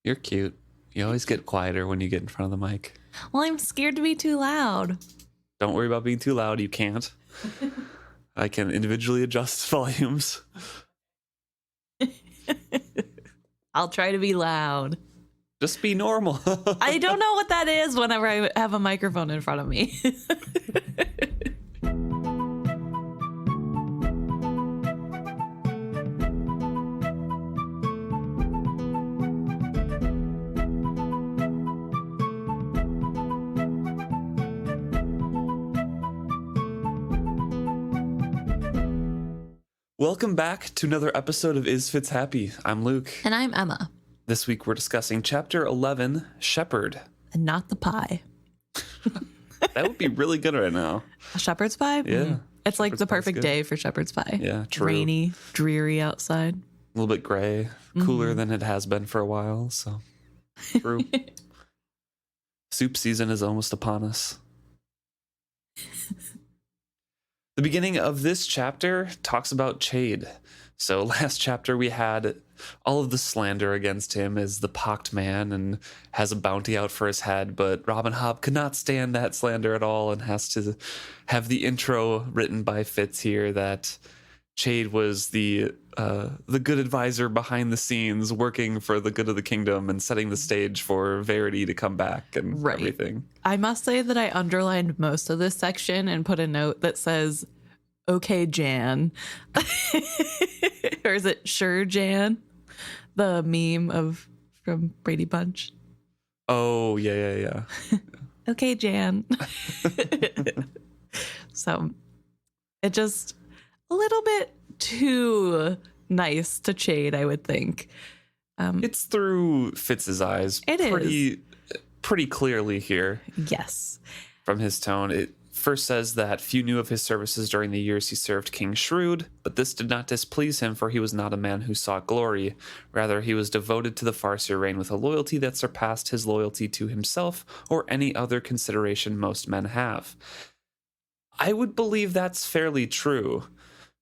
You're cute. You always get quieter when you get in front of the mic. Well, I'm scared to be too loud. Don't worry about being too loud. You can't. I can individually adjust volumes. I'll try to be loud. Just be normal. I don't know what that is whenever I have a microphone in front of me. Welcome back to another episode of Is Fitz Happy? I'm Luke. And I'm Emma. This week we're discussing Chapter 11, Shepherd. And not the pie. That would be really good right now. A shepherd's pie? Yeah. It's like Shepherd's the pie's perfect good. day for shepherd's pie. Yeah, true. Rainy, dreary outside. A little bit gray, cooler than it has been for a while, so true. Soup season is almost upon us. The beginning of this chapter talks about Chade. So last chapter we had all of the slander against him as the pocked man and has a bounty out for his head, but Robin Hobb could not stand that slander at all and has to have the intro written by Fitz here that Chade was the good advisor behind the scenes, working for the good of the kingdom and setting the stage for Verity to come back and everything. I must say that I underlined most of this section and put a note that says, "Okay, Jan." Or is it "Sure, Jan"? The meme from Brady Bunch. Oh, yeah. Okay, Jan. So it just a little bit too nice to Chade, I would think. It's through Fitz's eyes. It is. Pretty clearly here. Yes. From his tone. It first says that few knew of his services during the years he served King Shrewd, but this did not displease him, for he was not a man who sought glory. Rather, he was devoted to the Farseer reign with a loyalty that surpassed his loyalty to himself or any other consideration most men have. I would believe that's fairly true,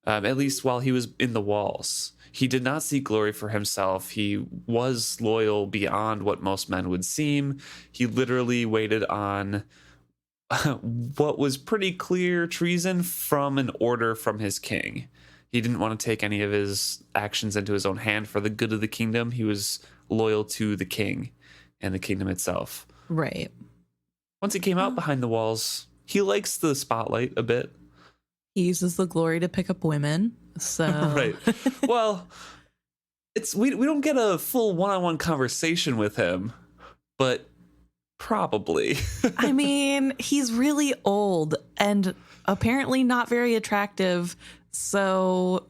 at least while he was in the walls. He did not seek glory for himself. He was loyal beyond what most men would seem. He literally waited on what was pretty clear treason from an order from his king. He didn't want to take any of his actions into his own hand for the good of the kingdom. He was loyal to the king and the kingdom itself. Right. Once he came out behind the walls, he likes the spotlight a bit. He uses the glory to pick up women. So Right. Well, we don't get a full one-on-one conversation with him, but probably. I mean, he's really old and apparently not very attractive. So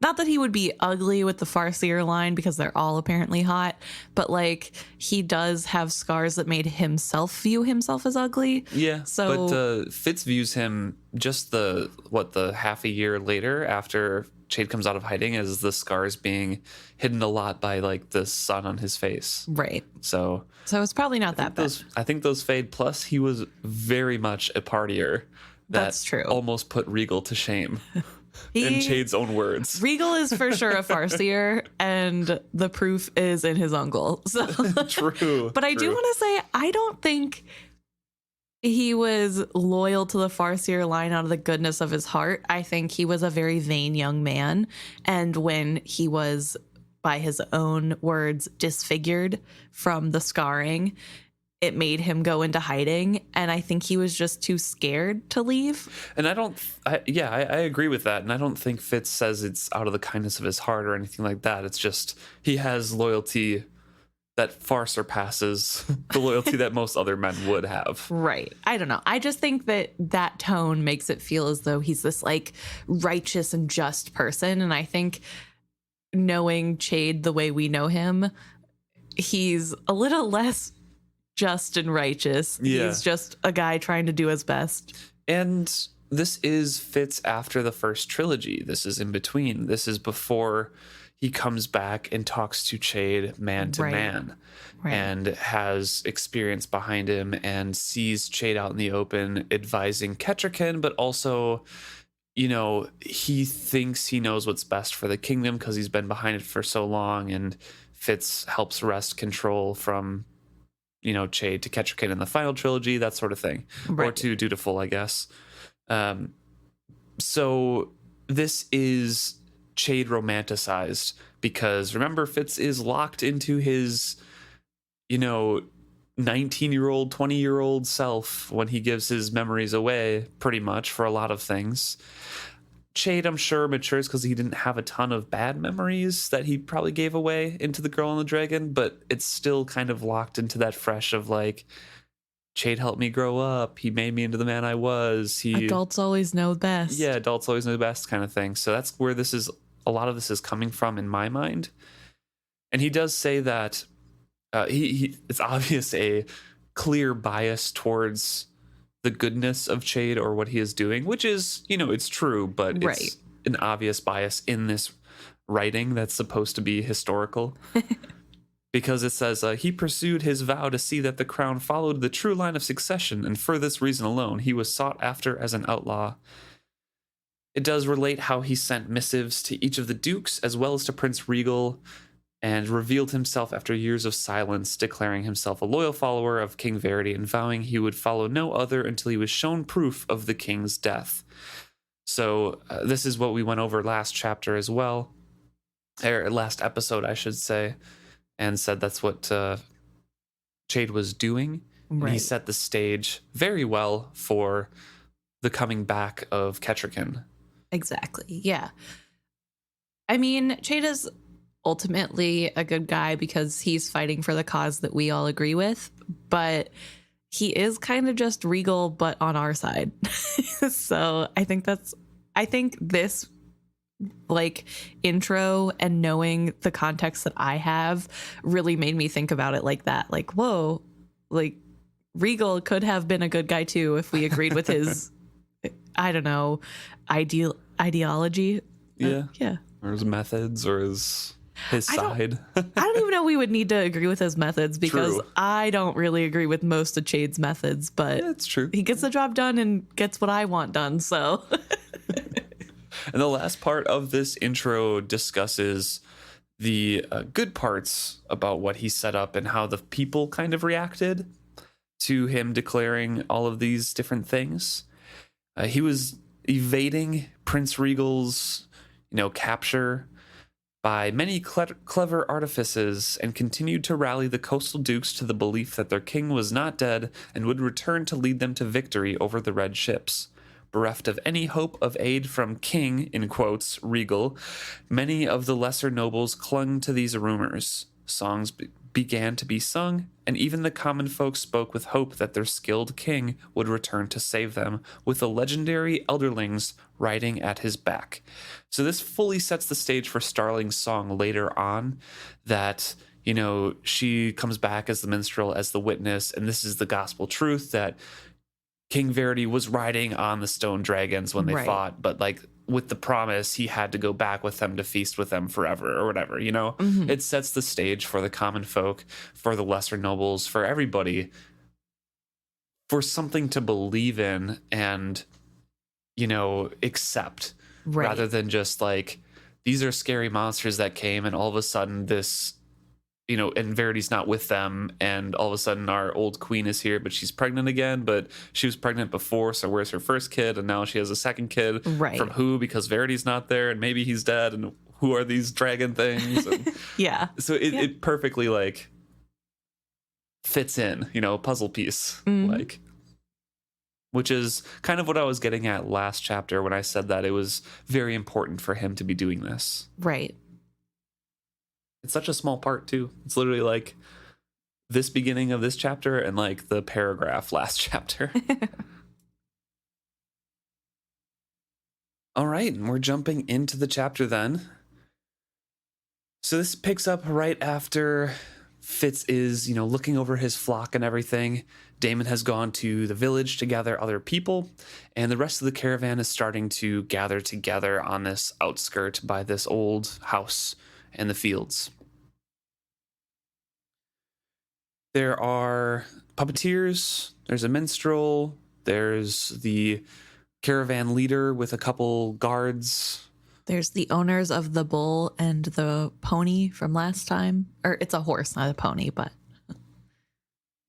not that he would be ugly with the Farseer line, because they're all apparently hot, but like he does have scars that made himself view himself as ugly. Yeah. So, but Fitz views him just the half a year later after Chade comes out of hiding as the scars being hidden a lot by like the sun on his face. right. So So it's probably not that bad. I think those fade. Plus, he was very much a partier. That's true. Almost put Regal to shame. He- In Chade's own words. Regal is for sure a Farseer, and the proof is in his uncle. So True. But I do want to say, I don't think he was loyal to the Farseer line out of the goodness of his heart. I think he was a very vain young man. And when he was, by his own words, disfigured from the scarring, it made him go into hiding. And I think he was just too scared to leave. And I agree with that. And I don't think Fitz says it's out of the kindness of his heart or anything like that. It's just he has loyalty that far surpasses the loyalty that most other men would have. Right. I don't know. I just think that tone makes it feel as though he's this like righteous and just person. And I think knowing Chade the way we know him, he's a little less just and righteous. Yeah. He's just a guy trying to do his best. And this is Fitz after the first trilogy. This is in between. This is before he comes back and talks to Chade man to man, and has experience behind him and sees Chade out in the open advising Kettricken, but also, you know, he thinks he knows what's best for the kingdom because he's been behind it for so long and Fitz helps wrest control from, Chade to Kettrikin in the final trilogy, that sort of thing. Right. Or to Dutiful, I guess. So this is Chade romanticized because remember, Fitz is locked into his, 19-year-old, 20-year-old self when he gives his memories away, pretty much, for a lot of things. Chade, I'm sure, matures because he didn't have a ton of bad memories that he probably gave away into the Girl and the Dragon, but it's still kind of locked into that fresh of like, Chade helped me grow up. He made me into the man I was. Adults always know best. Yeah, adults always know best kind of thing. So that's where a lot of this is coming from in my mind. And he does say that it's obvious a clear bias towards the goodness of Chade or what he is doing, which is, it's true, but it's an obvious bias in this writing that's supposed to be historical. Because it says, he pursued his vow to see that the crown followed the true line of succession, and for this reason alone, he was sought after as an outlaw. It does relate how he sent missives to each of the dukes, as well as to Prince Regal, and revealed himself after years of silence, declaring himself a loyal follower of King Verity and vowing he would follow no other until he was shown proof of the king's death. So this is what we went over last chapter as well, or last episode, I should say, and said that's what Chade was doing. Right. And he set the stage very well for the coming back of Kettrikin. Exactly, yeah. I mean, Chade is ultimately a good guy because he's fighting for the cause that we all agree with, but he is kind of just Regal, but on our side. So I think this like intro and knowing the context that I have really made me think about it like that. Like, whoa, like Regal could have been a good guy too if we agreed with his, I don't know, ideology. Yeah. Yeah. Or his methods or his side. I don't even know we would need to agree with his methods because True. I don't really agree with most of Chade's methods, but yeah, it's true. He gets the job done and gets what I want done. So. And the last part of this intro discusses the good parts about what he set up and how the people kind of reacted to him declaring all of these different things. He was evading Prince Regal's, capture by many clever artifices and continued to rally the coastal dukes to the belief that their king was not dead and would return to lead them to victory over the red ships. Bereft of any hope of aid from King, in quotes, Regal, many of the lesser nobles clung to these rumors. Songs began to be sung, and even the common folk spoke with hope that their skilled king would return to save them, with the legendary Elderlings riding at his back. So this fully sets the stage for Starling's song later on, that, she comes back as the minstrel, as the witness, and this is the gospel truth that King Verity was riding on the stone dragons when they fought, but like with the promise he had to go back with them to feast with them forever or whatever, Mm-hmm. It sets the stage for the common folk, for the lesser nobles, for everybody, for something to believe in and, accept rather than just like, these are scary monsters that came and all of a sudden this, and Verity's not with them, and all of a sudden our old queen is here, but she's pregnant again, but she was pregnant before, so where's her first kid? And now she has a second kid. Right. From who? Because Verity's not there, and maybe he's dead, and who are these dragon things? And yeah. So it perfectly, like, fits in, puzzle piece, like, which is kind of what I was getting at last chapter when I said that it was very important for him to be doing this. Right. It's such a small part too. It's literally like this beginning of this chapter and like the paragraph last chapter. All right, and we're jumping into the chapter then. So this picks up right after Fitz is, looking over his flock and everything. Damon has gone to the village to gather other people, and the rest of the caravan is starting to gather together on this outskirt by this old house and the fields. There are puppeteers, there's a minstrel, there's the caravan leader with a couple guards. There's the owners of the bull and the pony from last time. Or it's a horse, not a pony, but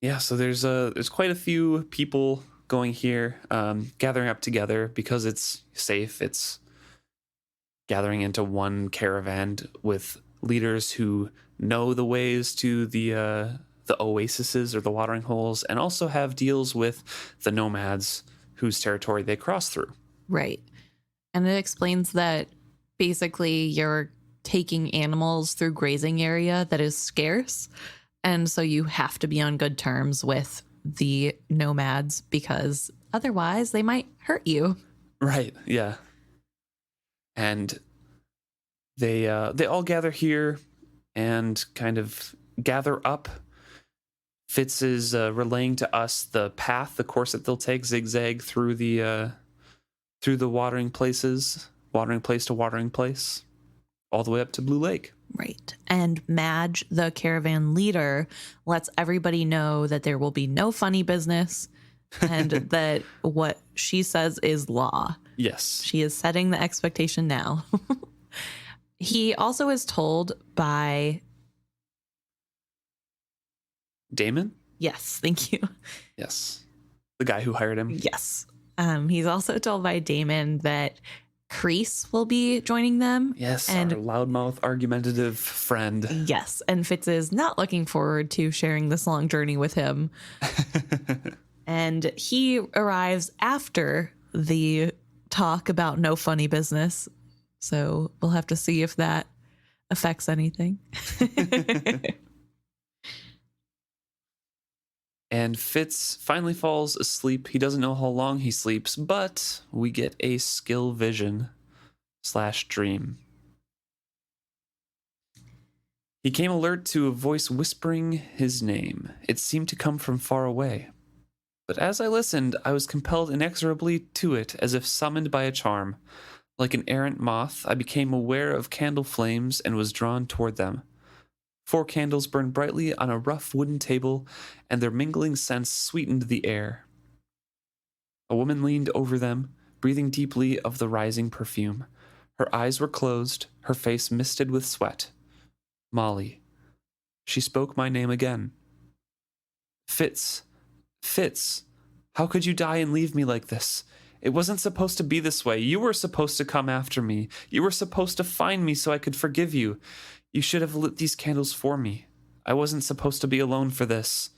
Yeah, so there's quite a few people going here, gathering up together because it's safe. It's gathering into one caravan with leaders who know the ways to the oases or the watering holes, and also have deals with the nomads whose territory they cross through. right. And it explains that basically you're taking animals through grazing area that is scarce. And so you have to be on good terms with the nomads because otherwise they might hurt you. Right. Yeah. And they all gather here and kind of gather up. Fitz is relaying to us the path, the course that they'll take, zigzag through the watering places, watering place to watering place, all the way up to Blue Lake. Right. And Madge, the caravan leader, lets everybody know that there will be no funny business and that what she says is law. Yes. She is setting the expectation now. He also is told by... Damon? Yes, thank you. Yes. The guy who hired him? Yes. He's also told by Damon that Crease will be joining them. Yes, and our loudmouth, argumentative friend. Yes, and Fitz is not looking forward to sharing this long journey with him. And he arrives after the talk about no funny business. So we'll have to see if that affects anything. And Fitz finally falls asleep. He doesn't know how long he sleeps, but we get a skill vision / dream. He came alert to a voice whispering his name. It seemed to come from far away. But as I listened, I was compelled inexorably to it, as if summoned by a charm. Like an errant moth, I became aware of candle flames and was drawn toward them. 4 candles burned brightly on a rough wooden table, and their mingling scents sweetened the air. A woman leaned over them, breathing deeply of the rising perfume. Her eyes were closed, her face misted with sweat. Molly. She spoke my name again. Fitz. Fitz. How could you die and leave me like this? It wasn't supposed to be this way. You were supposed to come after me. You were supposed to find me so I could forgive you. You should have lit these candles for me. I wasn't supposed to be alone for this.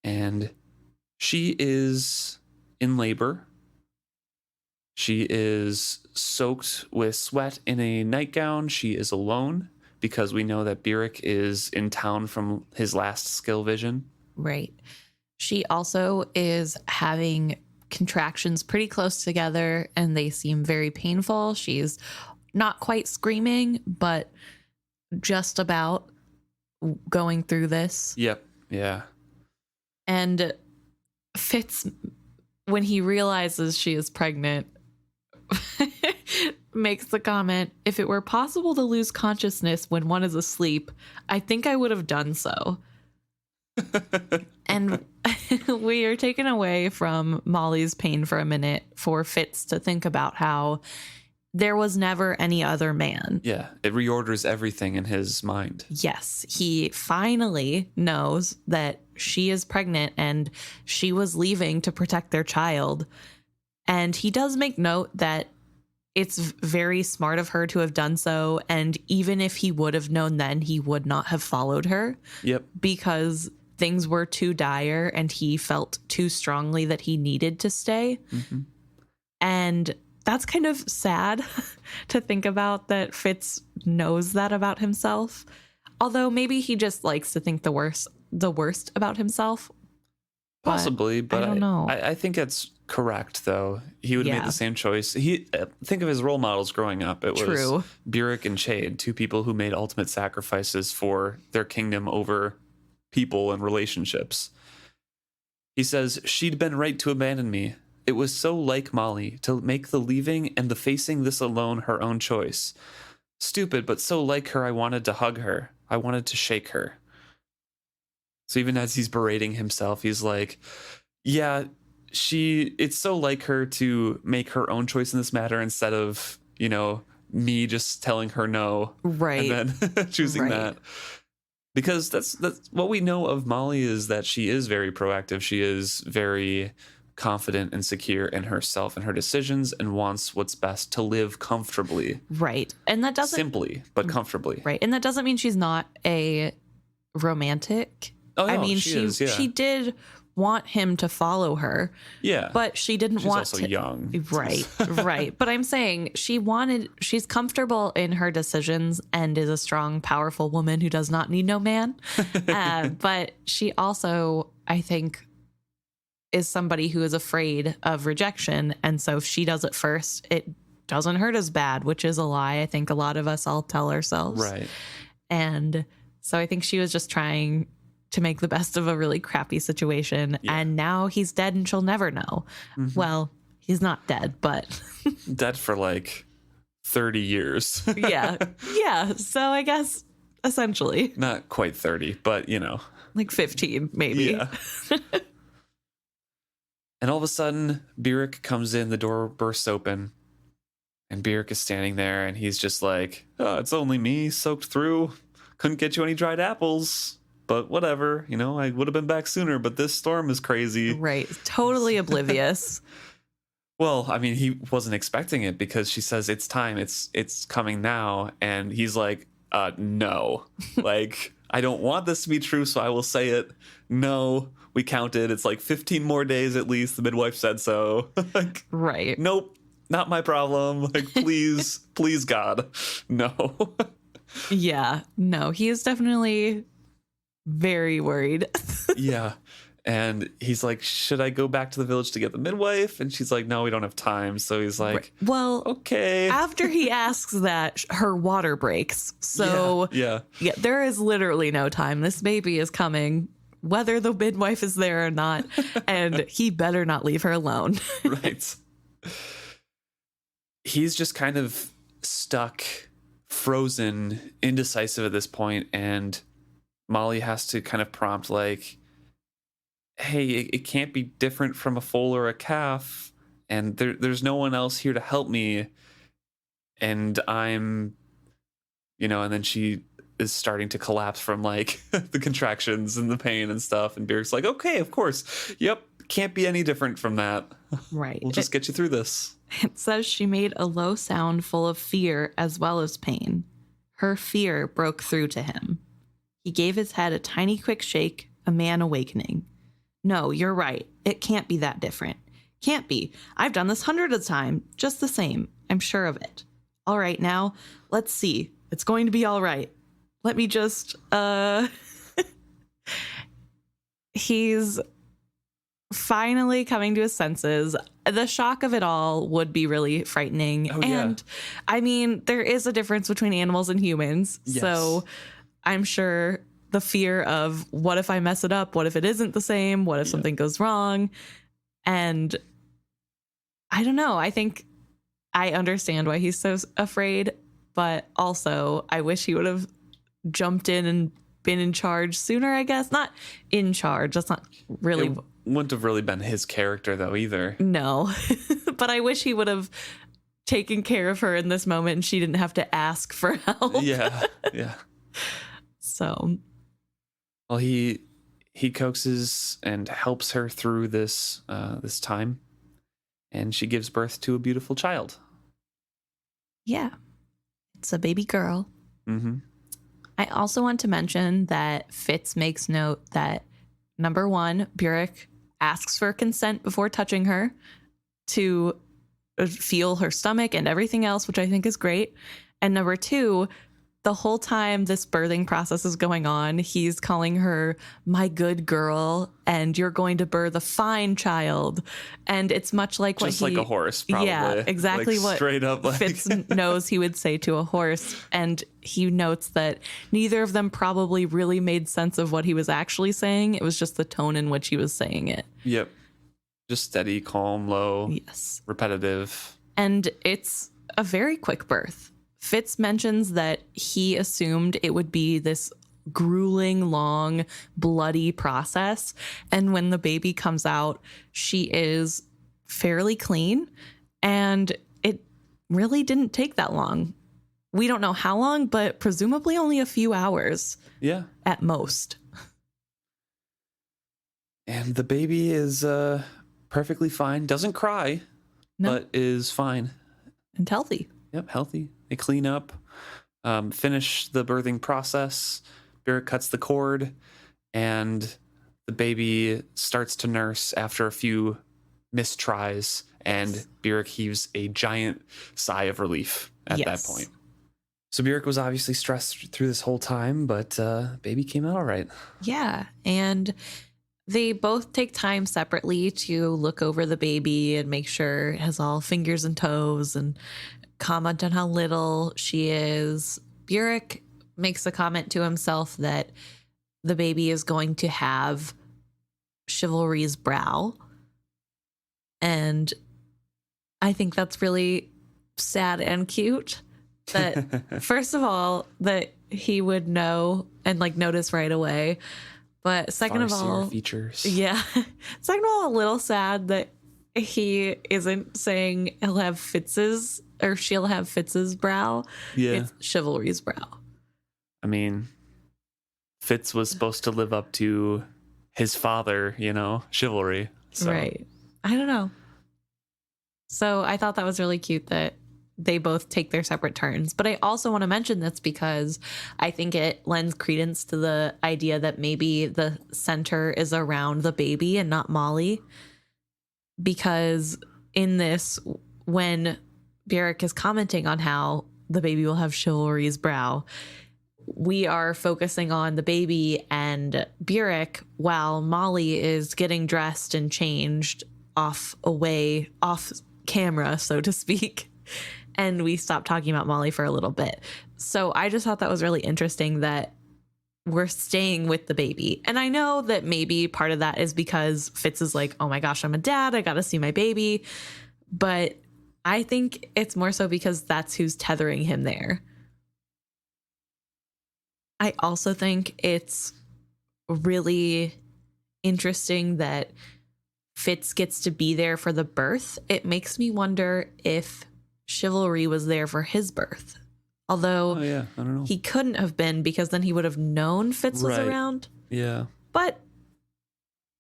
And she is in labor. She is soaked with sweat in a nightgown. She is alone because we know that Beric is in town from his last skill vision. Right. She also is having contractions pretty close together and they seem very painful. She's not quite screaming, but just about going through this. Yep. Yeah. And Fitz, when he realizes she is pregnant, makes the comment, if it were possible to lose consciousness when one is asleep, I think I would have done so. And we are taken away from Molly's pain for a minute for Fitz to think about how there was never any other man. Yeah, it reorders everything in his mind. Yes, he finally knows that she is pregnant and she was leaving to protect their child. And he does make note that it's very smart of her to have done so. And even if he would have known then, he would not have followed her. Yep. Because things were too dire and he felt too strongly that he needed to stay. Mm-hmm. And that's kind of sad to think about, that Fitz knows that about himself. Although maybe he just likes to think the worst about himself. Possibly, but I don't know. I think it's correct, though. He would have made the same choice. Think of his role models growing up. It was Beric and Chade, 2 people who made ultimate sacrifices for their kingdom over people and relationships. He says, she'd been right to abandon me. It was so like Molly to make the leaving and the facing this alone her own choice. Stupid, but so like her, I wanted to hug her. I wanted to shake her. So even as he's berating himself, he's like, yeah, it's so like her to make her own choice in this matter instead of, me just telling her no. Right. And then choosing Right. that. Because that's what we know of Molly, is that she is very proactive. She is very confident and secure in herself and her decisions, and wants what's best to live comfortably. Right. And that doesn't Simply, but comfortably. Right. And that doesn't mean she's not a romantic. Oh, no, I mean, she is, yeah. she did want him to follow her. Yeah. But she didn't She's want also to. young. Right. Right. But I'm saying she's comfortable in her decisions and is a strong, powerful woman who does not need no man. But she also, I think, is somebody who is afraid of rejection. And so if she does it first, it doesn't hurt as bad, which is a lie. I think a lot of us all tell ourselves. Right. And so I think she was just trying to make the best of a really crappy situation. Yeah. And now he's dead and she'll never know. Mm-hmm. Well, he's not dead, but Dead for like 30 years. yeah. Yeah. So I guess essentially Not quite 30, but like 15, maybe. Yeah. And all of a sudden, Byrrc comes in, the door bursts open, and Byrrc is standing there, and he's just like, oh, it's only me, soaked through. Couldn't get you any dried apples, but whatever. I would have been back sooner, but this storm is crazy. Right. Totally oblivious. Well, I mean, he wasn't expecting it, because she says, it's time, it's coming now. And he's like, no. Like, I don't want this to be true, so I will say it. No, we counted. It's like 15 more days at least. The midwife said so. Like, Right. nope, not my problem. Like, please, please, God, no. Yeah. No, he is definitely very worried. Yeah. And he's like, should I go back to the village to get the midwife? And she's like, no, we don't have time. So he's like, Well, okay. after he asks that, her water breaks. So Yeah. yeah, there is literally no time. This baby is coming, whether the midwife is there or not, and he better not leave her alone. Right. He's just kind of stuck, frozen, indecisive at this point, and Molly has to kind of prompt, like, hey, it can't be different from a foal or a calf, and there's no one else here to help me, and I'm, and then she is starting to collapse from, like, the contractions and the pain and stuff, and Byrrc's like, okay, of course, yep, can't be any different from that. Right. We'll just get you through this. It says she made a low sound full of fear as well as pain. Her fear broke through to him. He gave his head a tiny quick shake, a man awakening. No, you're right. It can't be that different. Can't be. I've done this hundreds of times. Just the same. I'm sure of it. All right, now, let's see. It's going to be all right. Let me just, He's finally coming to his senses. The shock of it all would be really frightening. Oh, yeah. And I mean, there is a difference between animals and humans. Yes. So I'm sure the fear of what if I mess it up? What if it isn't the same? What if something goes wrong? And I don't know. I think I understand why he's so afraid, but also I wish he would have jumped in and been in charge sooner, I guess. Not in charge. That's not really. It wouldn't have really been his character, though, either. No. But I wish he would have taken care of her in this moment and she didn't have to ask for help. Yeah. Yeah. So. Well, he coaxes and helps her through this this time, and she gives birth to a beautiful child. Yeah. It's a baby girl. Mm-hmm. I also want to mention that Fitz makes note that, number one, Byrrc asks for consent before touching her to feel her stomach and everything else, which I think is great. And number two, the whole time this birthing process is going on, he's calling her my good girl, and you're going to birth a fine child. And it's much like Just what like a horse, probably. Yeah, exactly, like what straight up like Fitz knows he would say to a horse. And he notes that neither of them probably really made sense of what he was actually saying. It was just the tone in which he was saying it. Yep. Just steady, calm, low, Yes. repetitive. And it's a very quick birth. Fitz mentions that he assumed it would be this grueling, long, bloody process. And when the baby comes out, she is fairly clean. And it really didn't take that long. We don't know how long, but presumably only a few hours. Yeah. At most. And the baby is perfectly fine. Doesn't cry, but is fine. And healthy. Yep, healthy. They clean up, finish the birthing process. Byrrc cuts the cord, and the baby starts to nurse after a few mistries, and Byrrc heaves a giant sigh of relief at that point. So Byrrc was obviously stressed through this whole time, but baby came out all right. Yeah, and they both take time separately to look over the baby and make sure it has all fingers and toes and comment on how little she is. Byrrc makes a comment to himself that the baby is going to have Chivalry's brow. And I think that's really sad and cute. That first of all, that he would know and like notice right away. But second of all, features. Yeah. Second of all, a little sad that he isn't saying he'll have Fitz's or she'll have Fitz's brow. Yeah. It's Chivalry's brow. I mean, Fitz was supposed to live up to his father, Chivalry. So. Right. I don't know. So I thought that was really cute that they both take their separate turns. But I also want to mention this because I think it lends credence to the idea that maybe the center is around the baby and not Molly. Because in this, when Byrrc is commenting on how the baby will have Chivalry's brow, we are focusing on the baby and Byrrc while Molly is getting dressed and changed off camera, so to speak. And we stopped talking about Molly for a little bit. So I just thought that was really interesting that we're staying with the baby. And I know that maybe part of that is because Fitz is like, oh my gosh, I'm a dad. I got to see my baby. But I think it's more so because that's who's tethering him there. I also think it's really interesting that Fitz gets to be there for the birth. It makes me wonder if Chivalry was there for his birth. Although I don't know. He couldn't have been because then he would have known Fitz was around. Yeah. But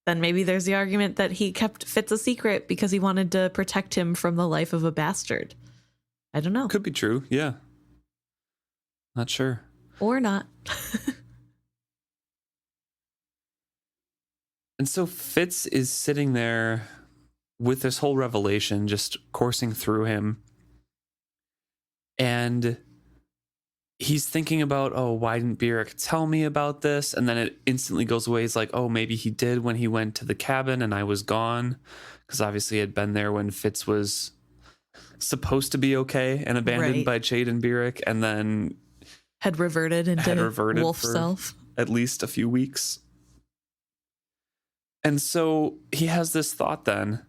then maybe there's the argument that he kept Fitz a secret because he wanted to protect him from the life of a bastard. I don't know. Could be true. Yeah. Not sure. Or not. And so Fitz is sitting there with this whole revelation just coursing through him. And he's thinking about, oh, why didn't Byrrc tell me about this? And then it instantly goes away. He's like, oh, maybe he did when he went to the cabin and I was gone. Because obviously he had been there when Fitz was supposed to be okay and abandoned by Chade and Byrrc. And then had reverted into wolf self. At least a few weeks. And so he has this thought then.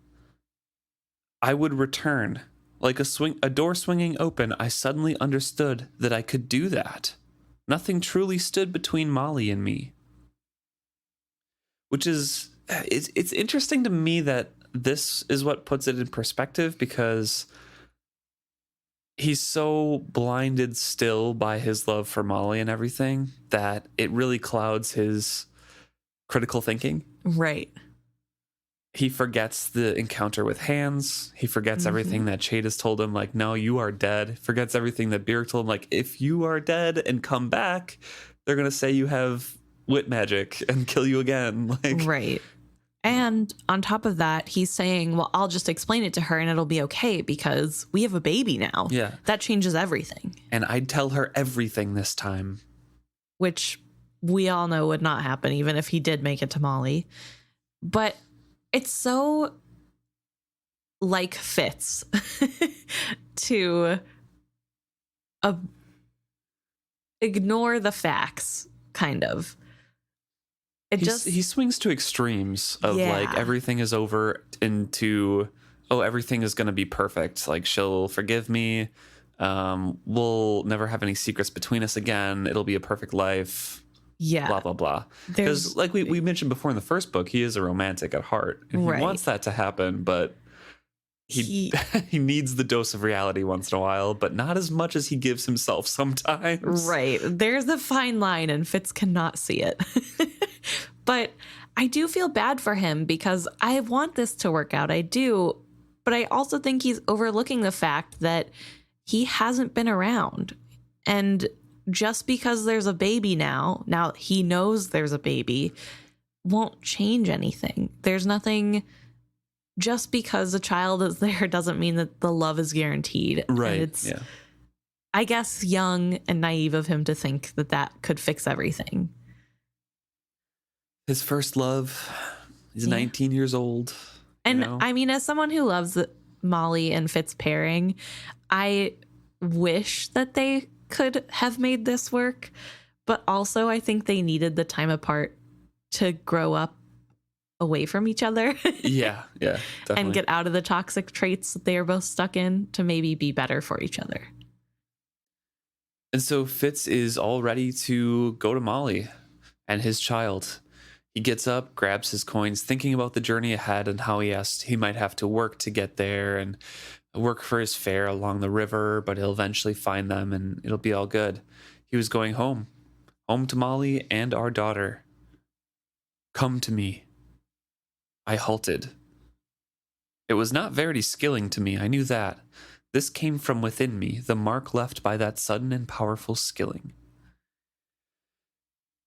I would return. Like a door swinging open, I suddenly understood that I could do that. Nothing truly stood between Molly and me. Which is, it's interesting to me that this is what puts it in perspective, because he's so blinded still by his love for Molly and everything that it really clouds his critical thinking. Right. He forgets the encounter with Hands. He forgets everything that Chade has told him, like, no, you are dead. Forgets everything that Byrrc told him, like, if you are dead and come back, they're going to say you have wit magic and kill you again. Like, right. And on top of that, he's saying, well, I'll just explain it to her and it'll be okay because we have a baby now. Yeah. That changes everything. And I'd tell her everything this time. Which we all know would not happen, even if he did make it to Molly. But it's so like Fitz to ignore the facts, kind of. He swings to extremes of like everything is over into, oh, everything is going to be perfect. Like, she'll forgive me. We'll never have any secrets between us again. It'll be a perfect life. Yeah. blah, blah, blah. There's Because like we mentioned before in the first book, he is a romantic at heart. And he Right. wants that to happen, but he he needs the dose of reality once in a while, but not as much as he gives himself sometimes. Right. There's a fine line, and Fitz cannot see it. But I do feel bad for him because I want this to work out. I do. But I also think he's overlooking the fact that he hasn't been around. And just because there's a baby now he knows there's a baby, won't change anything. There's nothing. Just because a child is there doesn't mean that the love is guaranteed. Right. And it's, yeah. I guess, young and naive of him to think that that could fix everything. His first love. He's 19 years old. And you know? I mean, as someone who loves Molly and Fitz pairing, I wish that they could have made this work. But also, I think they needed the time apart to grow up away from each other. yeah, definitely. And get out of the toxic traits that they are both stuck in to maybe be better for each other. And so Fitz is all ready to go to Molly and his child. He gets up, grabs his coins, thinking about the journey ahead and how he might have to work to get there and work for his fare along the river, but he'll eventually find them and it'll be all good. He was going home to Molly and our daughter. Come to me. I halted. It was not Verity skilling to me, I knew that. This came from within me, the mark left by that sudden and powerful skilling.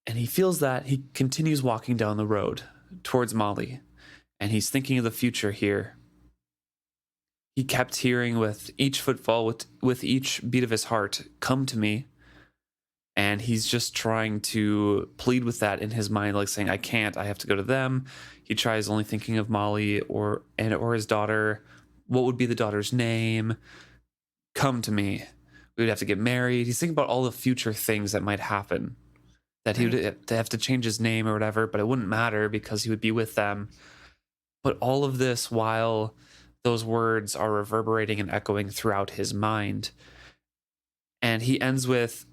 And he feels that. He continues walking down the road towards Molly, and he's thinking of the future here. He kept hearing with each footfall, with each beat of his heart, come to me. And he's just trying to plead with that in his mind, like saying, I can't, I have to go to them. He tries only thinking of Molly or his daughter. What would be the daughter's name? Come to me. We would have to get married. He's thinking about all the future things that might happen. That he would have to change his name or whatever, but it wouldn't matter because he would be with them. But all of this while those words are reverberating and echoing throughout his mind. And he ends with,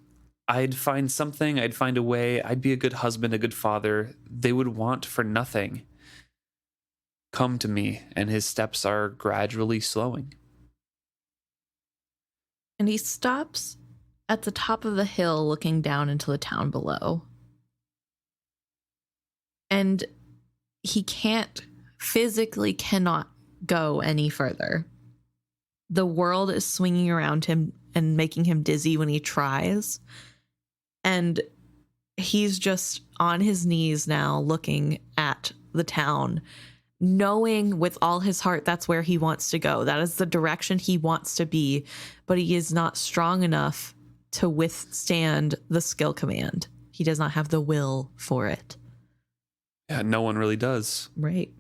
I'd find something, I'd find a way, I'd be a good husband, a good father. They would want for nothing. Come to me, and his steps are gradually slowing. And he stops at the top of the hill looking down into the town below. And he physically cannot go any further. The world is swinging around him and making him dizzy when he tries. And he's just on his knees now looking at the town, knowing with all his heart that's where he wants to go. That is the direction he wants to be, but he is not strong enough to withstand the skill command. He does not have the will for it. Yeah, no one really does. Right.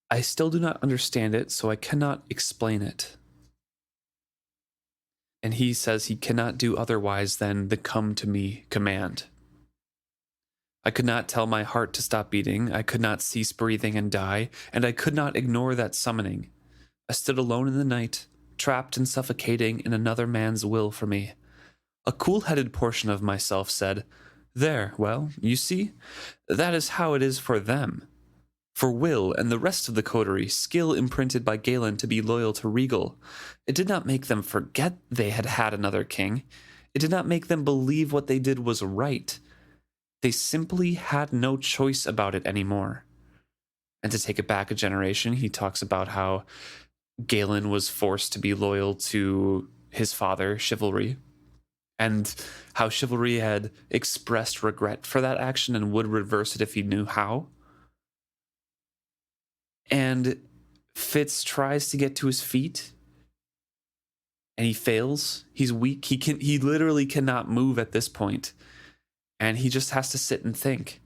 I still do not understand it, so I cannot explain it. And he says he cannot do otherwise than the come to me command. I could not tell my heart to stop beating, I could not cease breathing and die, and I could not ignore that summoning. I stood alone in the night, trapped and suffocating in another man's will for me. A cool-headed portion of myself said, There, well, you see, that is how it is for them. For Will and the rest of the coterie, skill imprinted by Galen to be loyal to Regal. It did not make them forget they had had another king. It did not make them believe what they did was right. They simply had no choice about it anymore. And to take it back a generation, he talks about how Galen was forced to be loyal to his father, Chivalry, and how Chivalry had expressed regret for that action and would reverse it if he knew how. And Fitz tries to get to his feet and he fails. He's weak. He literally cannot move at this point. And he just has to sit and think.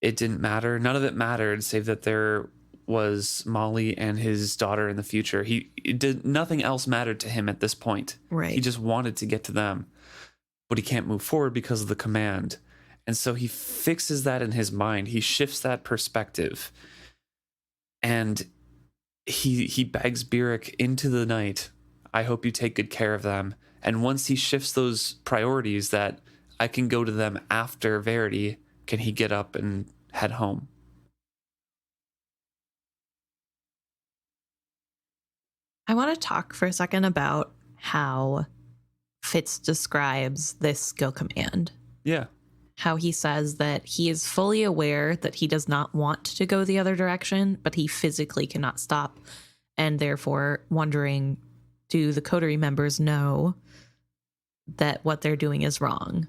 It didn't matter. None of it mattered, save that there was Molly and his daughter in the future. Nothing else mattered to him at this point. Right. He just wanted to get to them. But he can't move forward because of the command. And so he fixes that in his mind. He shifts that perspective. And he begs Beric into the night, I hope you take good care of them. And once he shifts those priorities that I can go to them after Verity, can he get up and head home? I want to talk for a second about how Fitz describes this skill command. Yeah. How he says that he is fully aware that he does not want to go the other direction, but he physically cannot stop. And therefore wondering, do the coterie members know that what they're doing is wrong?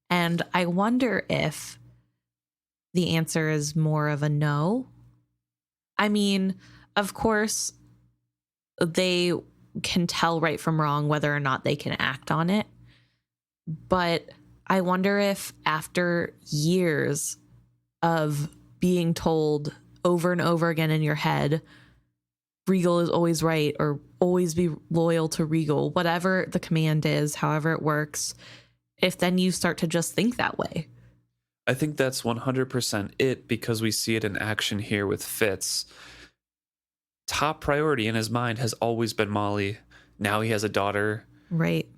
And I wonder if the answer is more of a no. I mean, of course, they can tell right from wrong whether or not they can act on it. But I wonder if after years of being told over and over again in your head, Regal is always right, or always be loyal to Regal, whatever the command is, however it works, if then you start to just think that way. I think that's 100% it, because we see it in action here with Fitz. Top priority in his mind has always been Molly. Now he has a daughter. Right.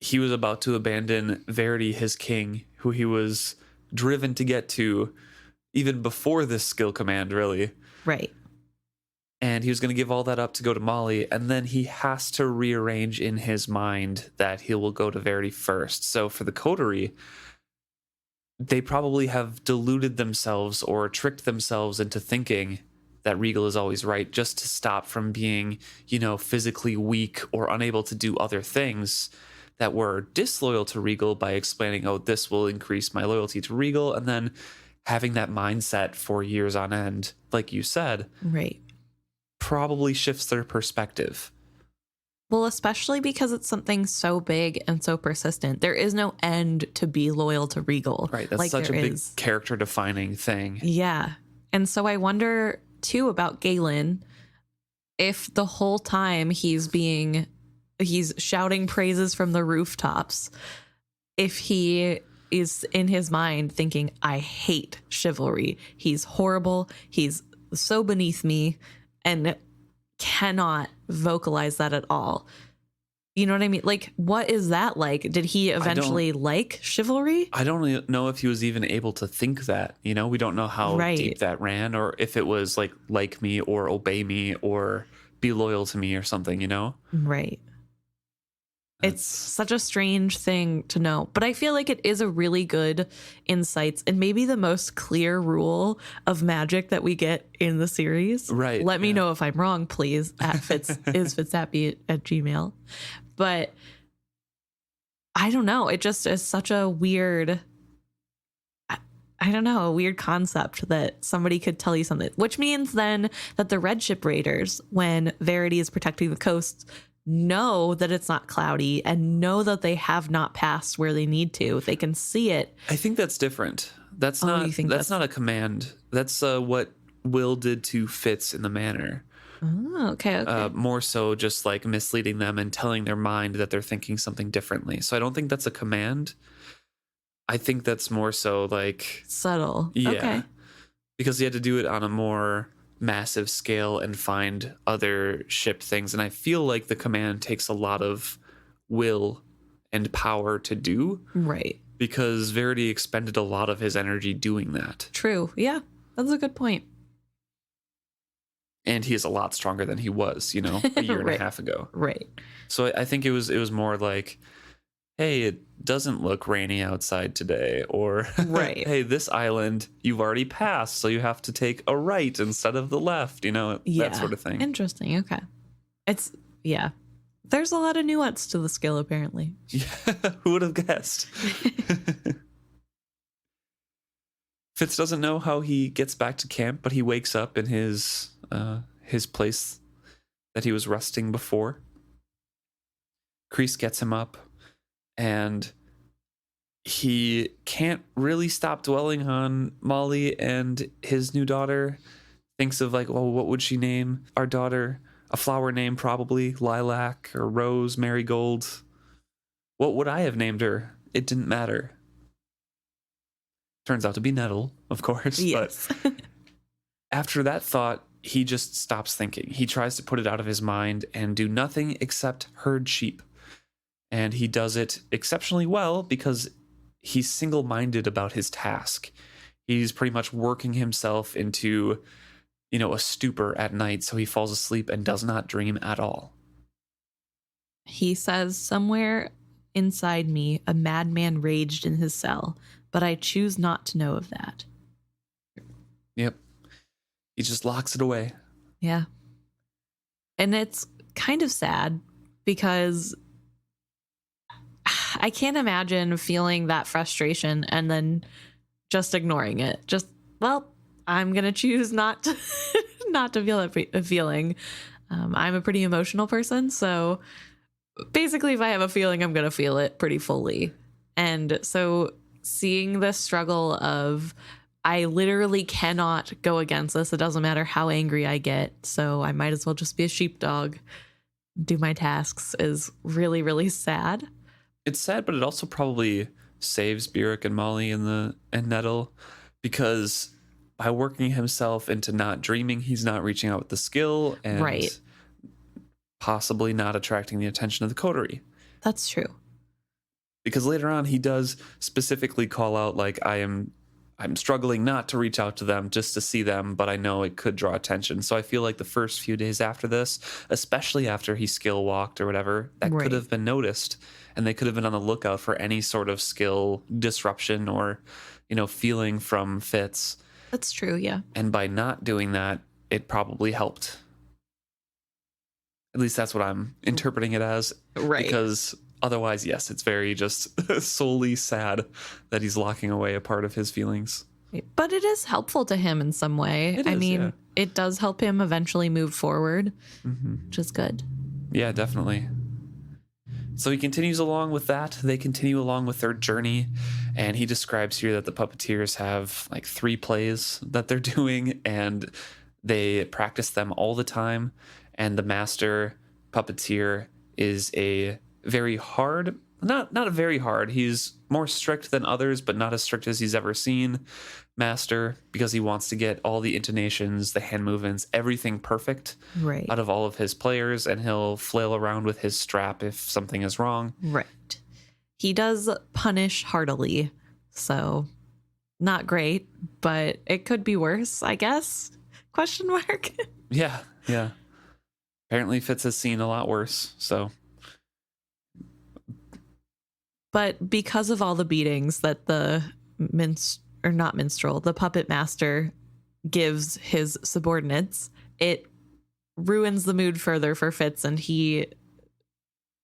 He was about to abandon Verity, his king, who he was driven to get to even before this skill command, really. Right. And he was going to give all that up to go to Molly, and then he has to rearrange in his mind that he will go to Verity first. So for the coterie, they probably have deluded themselves or tricked themselves into thinking that Regal is always right, just to stop from being, physically weak or unable to do other things that were disloyal to Regal, by explaining, oh, this will increase my loyalty to Regal, and then having that mindset for years on end, like you said. Right. Probably shifts their perspective. Well, especially because it's something so big and so persistent. There is no end to be loyal to Regal. Right. That's such a big character defining thing. Yeah. And so I wonder too about Galen, if the whole time he's shouting praises from the rooftops, if he is in his mind thinking, I hate chivalry. He's horrible. He's so beneath me, and cannot vocalize that at all. You know what I mean? Like, what is that like? Did he eventually like chivalry? I don't know if he was even able to think that. We don't know how deep that ran, or if it was like me, or obey me, or be loyal to me, or something, Right. It's such a strange thing to know, but I feel like it is a really good insights and maybe the most clear rule of magic that we get in the series. Right. Let me know if I'm wrong, please, at FitzHappy@gmail. But I don't know. It just is such a weird, a weird concept that somebody could tell you something, which means then that the Red Ship Raiders, when Verity is protecting the coast, know that it's not cloudy and know that they have not passed where they need to. They can see it. I think that's different. That's not a command. That's what Will did to Fitz in the manor. Oh, okay. More so just like misleading them and telling their mind that they're thinking something differently. So I don't think that's a command. I think that's more so like subtle. Yeah. Okay. Because he had to do it on a more massive scale and find other shipped things. And I feel like the command takes a lot of will and power to do. Right. Because Verity expended a lot of his energy doing that. True. Yeah, that's a good point. And he is a lot stronger than he was, a year and a half ago. Right. So I think it was more like, hey, it doesn't look rainy outside today, or right. Hey, this island you've already passed, so you have to take a right instead of the left, that sort of thing. Interesting. Okay. There's a lot of nuance to the skill, apparently. Yeah, who would have guessed? Fitz doesn't know how he gets back to camp, but he wakes up in his place that he was resting before. Kreese gets him up, and he can't really stop dwelling on Molly and his new daughter. Thinks of like, well, what would she name our daughter? A flower name, probably lilac or rose, marigold. What would I have named her? It didn't matter. Turns out to be nettle, of course. Yes. But after that thought, he just stops thinking. He tries to put it out of his mind and do nothing except herd sheep. And he does it exceptionally well because he's single-minded about his task. He's pretty much working himself into, a stupor at night, so he falls asleep and does not dream at all. He says, somewhere inside me, a madman raged in his cell, but I choose not to know of that. Yep. He just locks it away. Yeah. And it's kind of sad because I can't imagine feeling that frustration and then just ignoring it. Just, well, I'm going to choose not to, not to feel that feeling. I'm a pretty emotional person. So basically, if I have a feeling, I'm going to feel it pretty fully. And so seeing the struggle of, I literally cannot go against this. It doesn't matter how angry I get. So I might as well just be a sheepdog, do my tasks, is really, really sad. It's sad, but it also probably saves Burek and Molly and Nettle, because by working himself into not dreaming, he's not reaching out with the skill and right. Possibly not attracting the attention of the coterie. That's true. Because later on, he does specifically call out, like, I'm struggling not to reach out to them just to see them, but I know it could draw attention. So I feel like the first few days after this, especially after he skill walked or whatever, that right. could have been noticed, and they could have been on the lookout for any sort of skill disruption or, feeling from Fitz. That's true, yeah. And by not doing that, it probably helped. At least that's what I'm interpreting it as. Right. Because otherwise, yes, it's very just solely sad that he's locking away a part of his feelings. But it is helpful to him in some way. It does help him eventually move forward, which is good. Yeah, definitely. So he continues along with that. They continue along with their journey. And he describes here that the puppeteers have like 3 plays that they're doing, and they practice them all the time. And the master puppeteer is a very hard, not a very hard, he's more strict than others, but not as strict as he's ever seen master, because he wants to get all the intonations, the hand movements, everything perfect right. out of all of his players, and he'll flail around with his strap if something is wrong. Right. He does punish heartily, so not great, but it could be worse, I guess? Question mark. Yeah. Apparently Fitz has seen a lot worse, so. But because of all the beatings that the the puppet master gives his subordinates, it ruins the mood further for Fitz, and he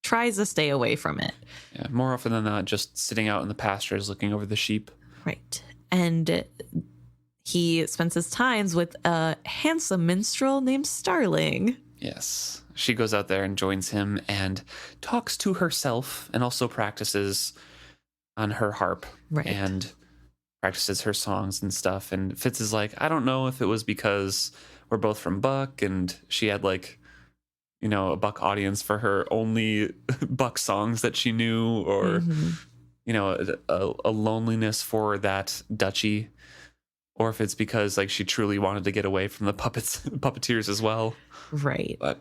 tries to stay away from it. Yeah, more often than not, just sitting out in the pastures looking over the sheep. Right. And he spends his times with a handsome minstrel named Starling. Yes. She goes out there and joins him and talks to herself, and also practices on her harp. Right. And practices her songs and stuff. And Fitz is like, I don't know if it was because we're both from Buck and she had like, a Buck audience for her only Buck songs that she knew, or, a loneliness for that duchy, or if it's because like she truly wanted to get away from the puppeteers as well. Right. But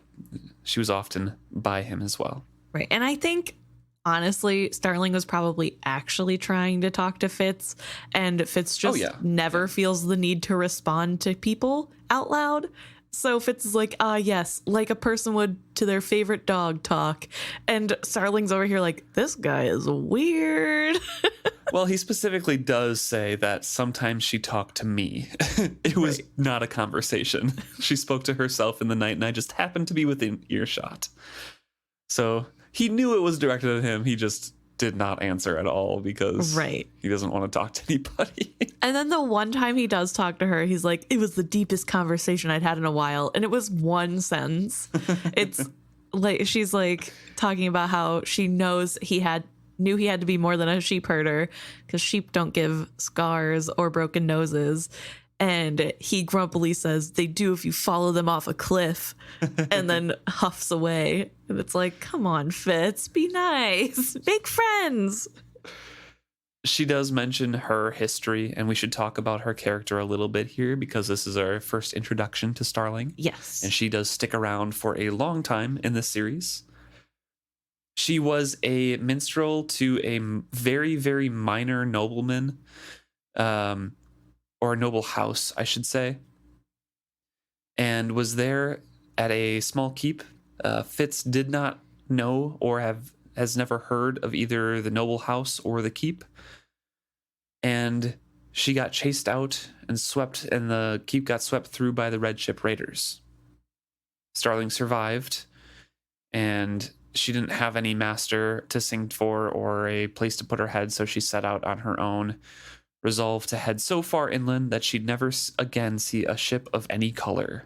she was often by him as well. Right. And I think, honestly, Starling was probably actually trying to talk to Fitz, and Fitz just never feels the need to respond to people out loud. So Fitz is like, yes, like a person would to their favorite dog talk. And Starling's over here like, this guy is weird. Well, he specifically does say that sometimes she talked to me. It was not a conversation. She spoke to herself in the night, and I just happened to be within earshot. So he knew it was directed at him. He just did not answer at all because he doesn't want to talk to anybody. And then the one time he does talk to her, he's like, it was the deepest conversation I'd had in a while. And it was one sentence. It's like, she's like talking about how she knows knew he had to be more than a sheep herder because sheep don't give scars or broken noses. And he grumpily says, they do if you follow them off a cliff, and then huffs away. And it's like, come on, Fitz, be nice, make friends. She does mention her history, and we should talk about her character a little bit here because this is our first introduction to Starling. Yes. And she does stick around for a long time in this series. She was a minstrel to a very, very minor nobleman, or a noble house, I should say, and was there at a small keep. Fitz did not know or has never heard of either the noble house or the keep, and she got chased out and swept, and the keep got swept through by the red ship raiders. Starling survived, and she didn't have any master to sing for or a place to put her head, so she set out on her own, resolved to head so far inland that she'd never again see a ship of any color.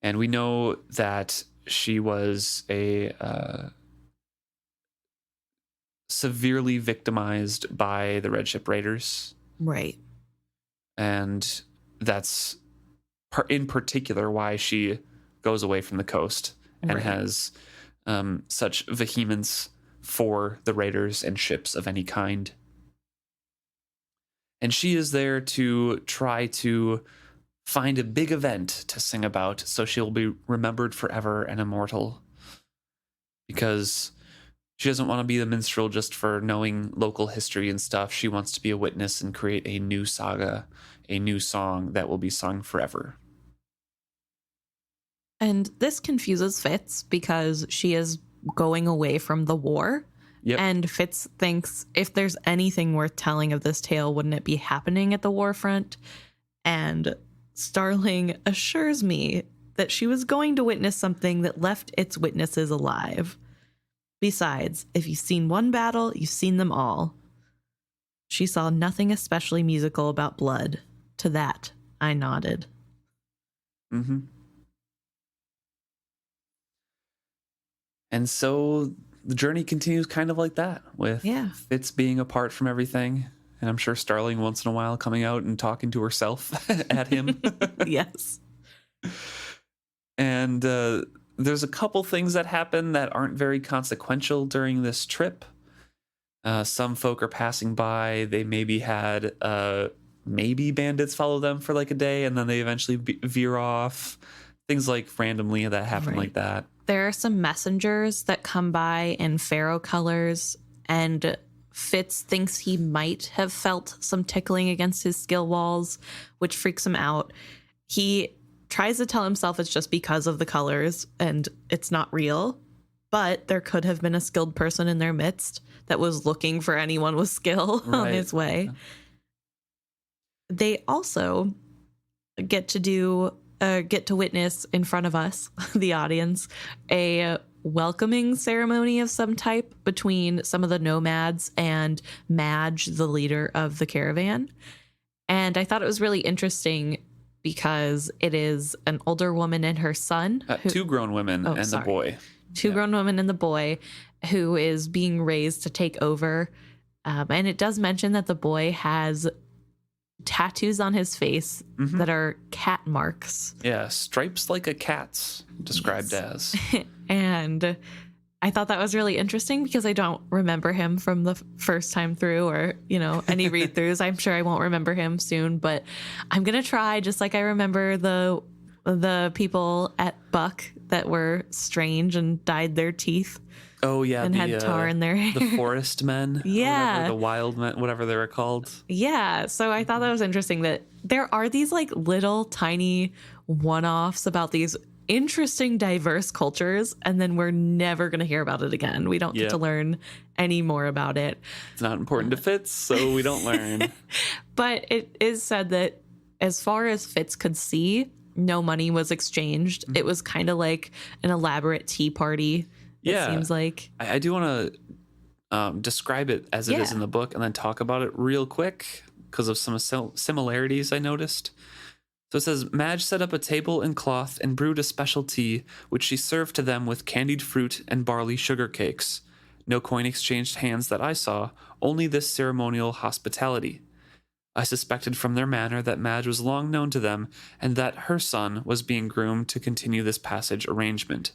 And we know that she was a severely victimized by the red ship raiders. Right. And that's in particular why she goes away from the coast and has such vehemence for the raiders and ships of any kind. And she is there to try to find a big event to sing about, so she'll be remembered forever and immortal. Because she doesn't want to be the minstrel just for knowing local history and stuff. She wants to be a witness and create a new saga, a new song that will be sung forever. And this confuses Fitz because she is going away from the war. Yep. And Fitz thinks if there's anything worth telling of this tale, wouldn't it be happening at the war front? And Starling assures me that she was going to witness something that left its witnesses alive. Besides, if you've seen one battle, you've seen them all. She saw nothing especially musical about blood. To that, I nodded. Mm-hmm. And so the journey continues kind of like that, with Fitz being apart from everything. And I'm sure Starling once in a while coming out and talking to herself at him. Yes. And there's a couple things that happen that aren't very consequential during this trip. Some folk are passing by. They maybe had maybe bandits follow them for like a day, and then they eventually veer off. Things like randomly that happen like that. There are some messengers that come by in pharaoh colors, and Fitz thinks he might have felt some tickling against his skill walls, which freaks him out. He tries to tell himself it's just because of the colors and it's not real, but there could have been a skilled person in their midst that was looking for anyone with skill on his way. They also get to witness in front of us, the audience, a welcoming ceremony of some type between some of the nomads and Madge, the leader of the caravan. And I thought it was really interesting because it is an older woman and her son. Two grown women and the boy. Two grown women and the boy who is being raised to take over. And it does mention that the boy has tattoos on his face that are cat marks. Yeah, stripes like a cat's described as. And I thought that was really interesting because I don't remember him from the first time through or, any read-throughs. I'm sure I won't remember him soon, but I'm going to try, just like I remember the people at Buck that were strange and dyed their teeth. Oh, yeah. And had tar in their hair. The forest men. Yeah. Whatever, the wild men, whatever they were called. Yeah. So I thought that was interesting that there are these like little tiny one-offs about these interesting, diverse cultures, and then we're never going to hear about it again. We don't get to learn any more about it. It's not important to Fitz, so we don't learn. But it is said that as far as Fitz could see, no money was exchanged. It was kind of like an elaborate tea party. It seems like. I do want to describe it as it is in the book and then talk about it real quick because of some similarities I noticed. So it says, Madge set up a table and cloth and brewed a special tea, which she served to them with candied fruit and barley sugar cakes. No coin exchanged hands that I saw, only this ceremonial hospitality. I suspected from their manner that Madge was long known to them and that her son was being groomed to continue this passage arrangement.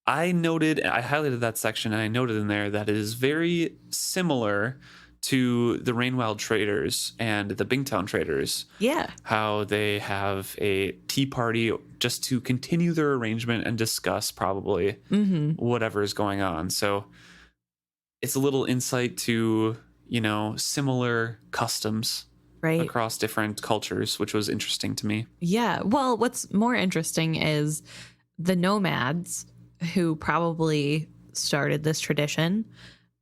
I highlighted that section and I noted in there that it is very similar to the Rainwild traders and the Bingtown traders. Yeah. How they have a tea party just to continue their arrangement and discuss probably whatever is going on. So it's a little insight to, similar customs across different cultures, which was interesting to me. Yeah. Well, what's more interesting is the nomads who probably started this tradition.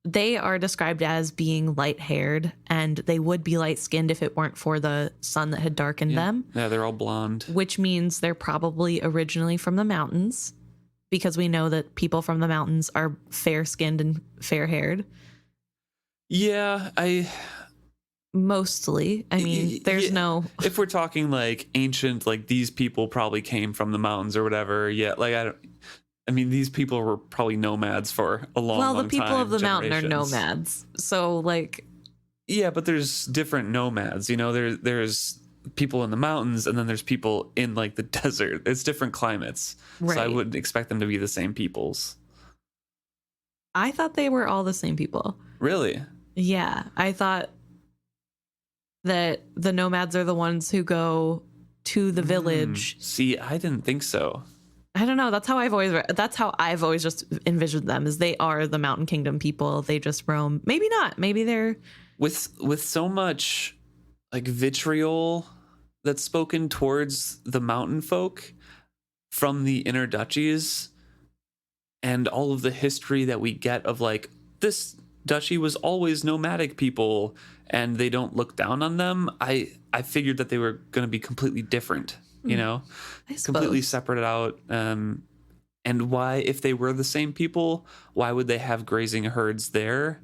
They are described as being light-haired, and they would be light-skinned if it weren't for the sun that had darkened them. Yeah, they're all blonde. Which means they're probably originally from the mountains, because we know that people from the mountains are fair-skinned and fair-haired. Yeah, Mostly. I mean, there's no... If we're talking like ancient, like these people probably came from the mountains or whatever, these people were probably nomads for a long time. Well, the people of the mountain are nomads. So, like... Yeah, but there's different nomads. There's people in the mountains, and then there's people in, like, the desert. It's different climates. Right. So I wouldn't expect them to be the same peoples. I thought they were all the same people. Really? Yeah. I thought that the nomads are the ones who go to the village. See, I didn't think so. I don't know. That's how I've always just envisioned them, is they are the Mountain Kingdom people. They just roam. Maybe not. Maybe they're with so much like vitriol that's spoken towards the mountain folk from the inner duchies, and all of the history that we get of like this duchy was always nomadic people and they don't look down on them. I figured that they were going to be completely different. Completely separated out. And why, if they were the same people, why would they have grazing herds there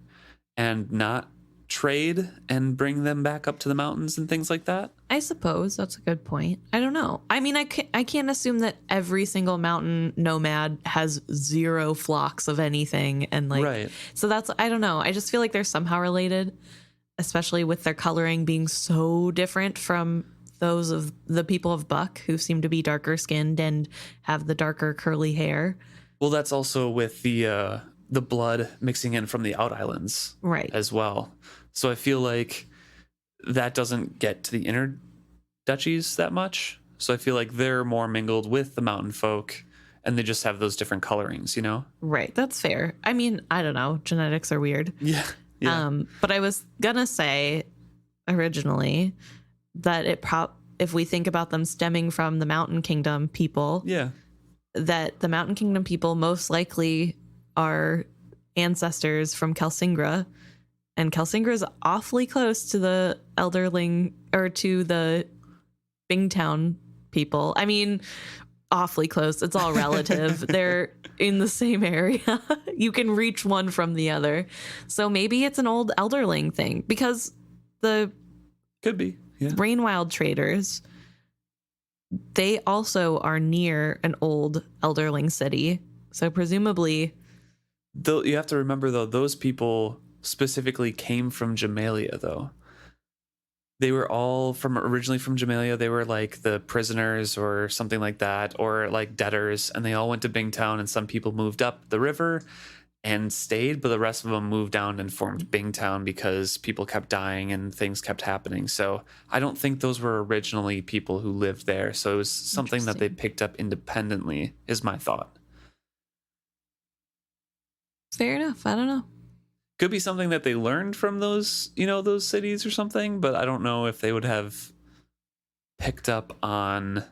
and not trade and bring them back up to the mountains and things like that? I suppose that's a good point. I don't know. I mean, I can't assume that every single mountain nomad has zero flocks of anything. And like, right. So that's, I don't know. I just feel like they're somehow related, especially with their coloring being so different from those of the people of Buck, who seem to be darker skinned and have the darker curly hair. Well, that's also with the blood mixing in from the out islands, right, as well. So I feel like that doesn't get to the inner duchies that much. So I feel like they're more mingled with the mountain folk, and they just have those different colorings, Right, that's fair. I mean, I don't know. Genetics are weird. Yeah. But I was gonna say originally that if we think about them stemming from the Mountain Kingdom people, that the Mountain Kingdom people most likely are ancestors from Kelsingra, and Kelsingra is awfully close to the Elderling, or to the Bingtown people. I mean, awfully close. It's all relative. They're in the same area. You can reach one from the other. So maybe it's an old Elderling thing, because the could be. Yeah. Rainwild traders, they also are near an old Elderling city. So presumably... Though you have to remember, though, those people specifically came from Jamalia, though. They were all originally from Jamalia. They were like the prisoners or something like that, or like debtors, and they all went to Bingtown, and some people moved up the river and stayed, but the rest of them moved down and formed Bingtown because people kept dying and things kept happening. So I don't think those were originally people who lived there. So it was something that they picked up independently, is my thought. Fair enough. I don't know. Could be something that they learned from those, those cities or something, but I don't know if they would have picked up on,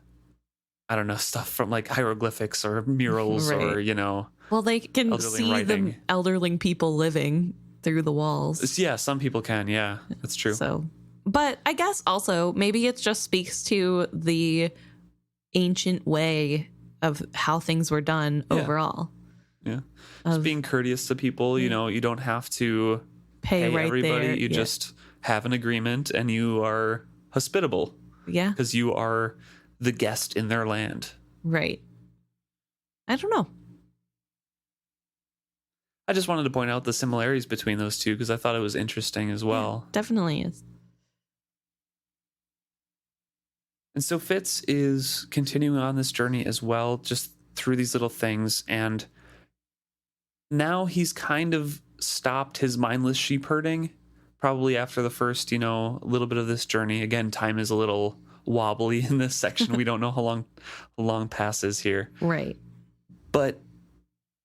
I don't know, stuff from like hieroglyphics or murals, right, or, Well, they can see writing. The Elderling people living through the walls. Yeah, some people can. Yeah, that's true. So, but I guess also maybe it just speaks to the ancient way of how things were done overall. Yeah. Just being courteous to people, you don't have to pay right everybody. There. You just have an agreement and you are hospitable. Yeah. Because you are the guest in their land. Right. I don't know. I just wanted to point out the similarities between those two because I thought it was interesting as well. Yeah, definitely is. And so Fitz is continuing on this journey as well, just through these little things. And now he's kind of stopped his mindless sheep herding, probably after the first, little bit of this journey. Again, time is a little wobbly in this section. We don't know how long passes here. Right. But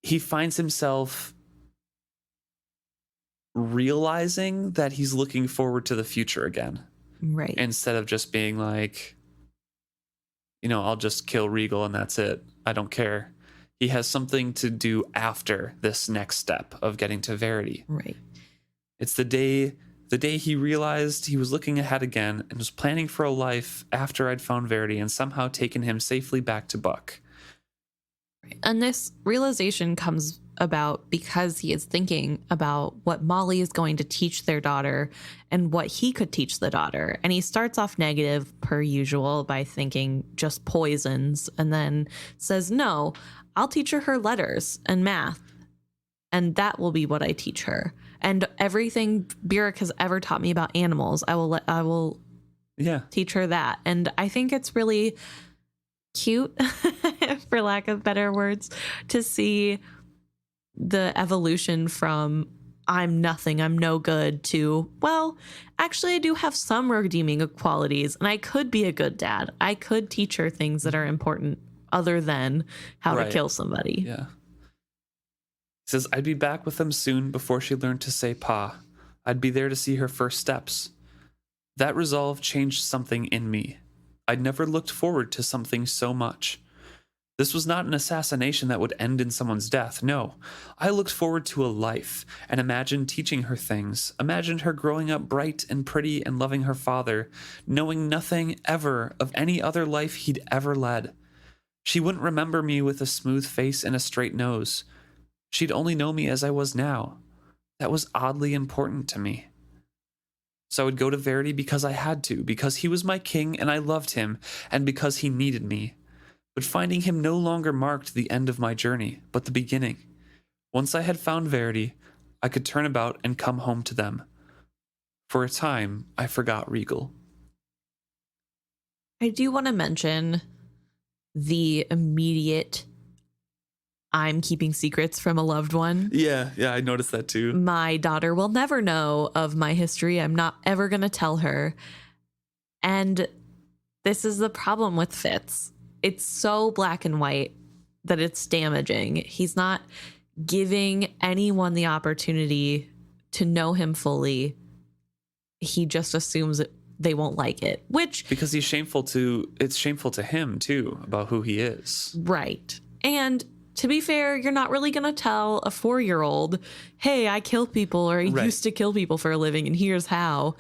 he finds himself realizing that he's looking forward to the future again. Right. Instead of just being like, I'll just kill Regal and that's it. I don't care. He has something to do after this next step of getting to Verity. Right. It's the day he realized he was looking ahead again and was planning for a life after I'd found Verity and somehow taken him safely back to Buck. And this realization comes about because he is thinking about what Molly is going to teach their daughter and what he could teach the daughter. And he starts off negative per usual by thinking just poisons, and then says, no, I'll teach her letters and math. And that will be what I teach her. And everything Burek has ever taught me about animals, I will teach her that. And I think it's really cute, for lack of better words, to see the evolution from I'm nothing, I'm no good, to, well, actually I do have some redeeming qualities and I could be a good dad. I could teach her things that are important other than how to kill somebody. Yeah. He says, I'd be back with them soon before she learned to say pa. I'd be there to see her first steps. That resolve changed something in me. I'd never looked forward to something so much. This was not an assassination that would end in someone's death. No, I looked forward to a life and imagined teaching her things, imagined her growing up bright and pretty and loving her father, knowing nothing ever of any other life he'd ever led. She wouldn't remember me with a smooth face and a straight nose. She'd only know me as I was now. That was oddly important to me. So I would go to Verity because I had to, because he was my king and I loved him, and because he needed me. But finding him no longer marked the end of my journey, but the beginning. Once I had found Verity, I could turn about and come home to them. For a time, I forgot Regal. I do want to mention the immediate I'm keeping secrets from a loved one. Yeah, I noticed that too. My daughter will never know of my history. I'm not ever going to tell her. And this is the problem with Fitz. It's so black and white that it's damaging. He's not giving anyone the opportunity to know him fully. He just assumes that they won't like it, which... Because it's shameful to him too, about who he is. Right. And to be fair, you're not really going to tell a 4-year-old, hey, I kill people, or I used to kill people for a living, and here's how.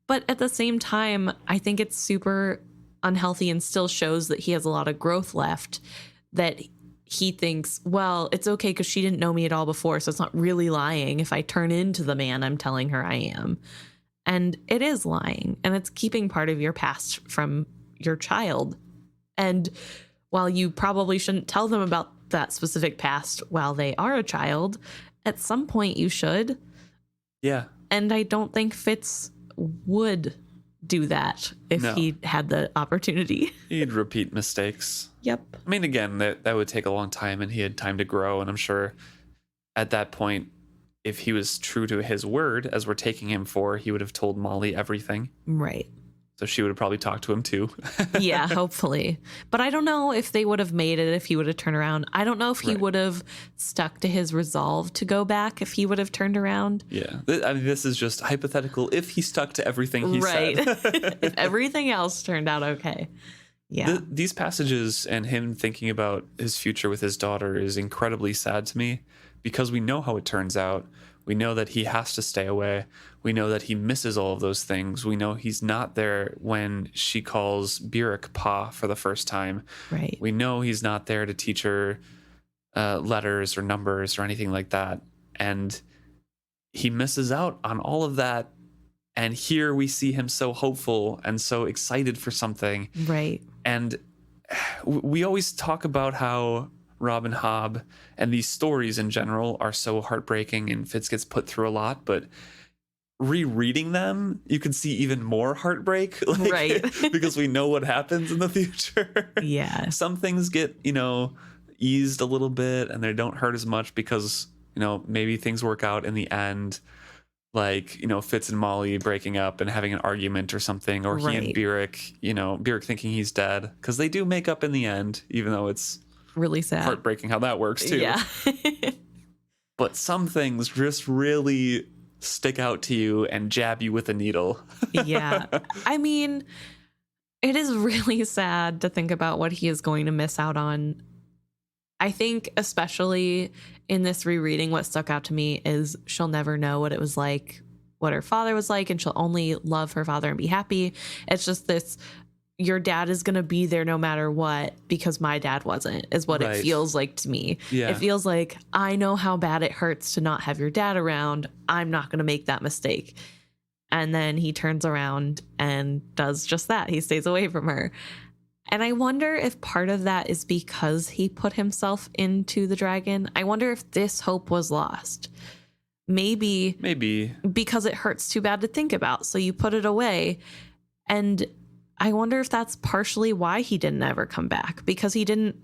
But at the same time, I think it's super unhealthy and still shows that he has a lot of growth left, that he thinks, well, it's okay because she didn't know me at all before, so it's not really lying if I turn into the man I'm telling her I am. And it is lying, and it's keeping part of your past from your child. And while you probably shouldn't tell them about that specific past while they are a child, at some point you should. Yeah. And I don't think Fitz would do that if he had the opportunity. He'd repeat mistakes. Yep. I mean, again, that would take a long time, and he had time to grow, and I'm sure at that point, if he was true to his word, as we're taking him for, he would have told Molly everything. Right. So she would have probably talked to him too. Yeah, hopefully. But I don't know if they would have made it if he would have turned around. I don't know if he would have stuck to his resolve to go back if he would have turned around. Yeah. I mean, this is just hypothetical if he stuck to everything he said. If everything else turned out okay. Yeah. These passages and him thinking about his future with his daughter is incredibly sad to me, because we know how it turns out. We know that he has to stay away. We know that he misses all of those things. We know he's not there when she calls Burek Pa for the first time. Right. We know he's not there to teach her letters or numbers or anything like that. And he misses out on all of that. And here we see him so hopeful and so excited for something. Right. And we always talk about how Rob and Hobb and these stories in general are so heartbreaking, and Fitz gets put through a lot, but rereading them, you can see even more heartbreak, right? Because we know what happens in the future. Yeah. Some things get, eased a little bit and they don't hurt as much because, maybe things work out in the end. like, Fitz and Molly breaking up and having an argument or something, or he and Right. Beric, Beric thinking he's dead, because they do make up in the end, even though it's Really sad. heartbreaking how that works too. Yeah. But some things just really stick out to you and jab you with a needle. Yeah. I mean, it is really sad to think about what he is going to miss out on. I think especially in this rereading, what stuck out to me is she'll never know what it was like, what her father was like, and she'll only love her father and be happy. It's just this, your dad is going to be there no matter what because my dad wasn't, is what Right. it feels like to me. Yeah. It feels like, I know how bad it hurts to not have your dad around. I'm not going to make that mistake. And then he turns around and does just that. He stays away from her. And I wonder if part of that is because he put himself into the dragon. I wonder if this hope was lost. Maybe because it hurts too bad to think about. So you put it away. And I wonder if that's partially why he didn't ever come back, because he didn't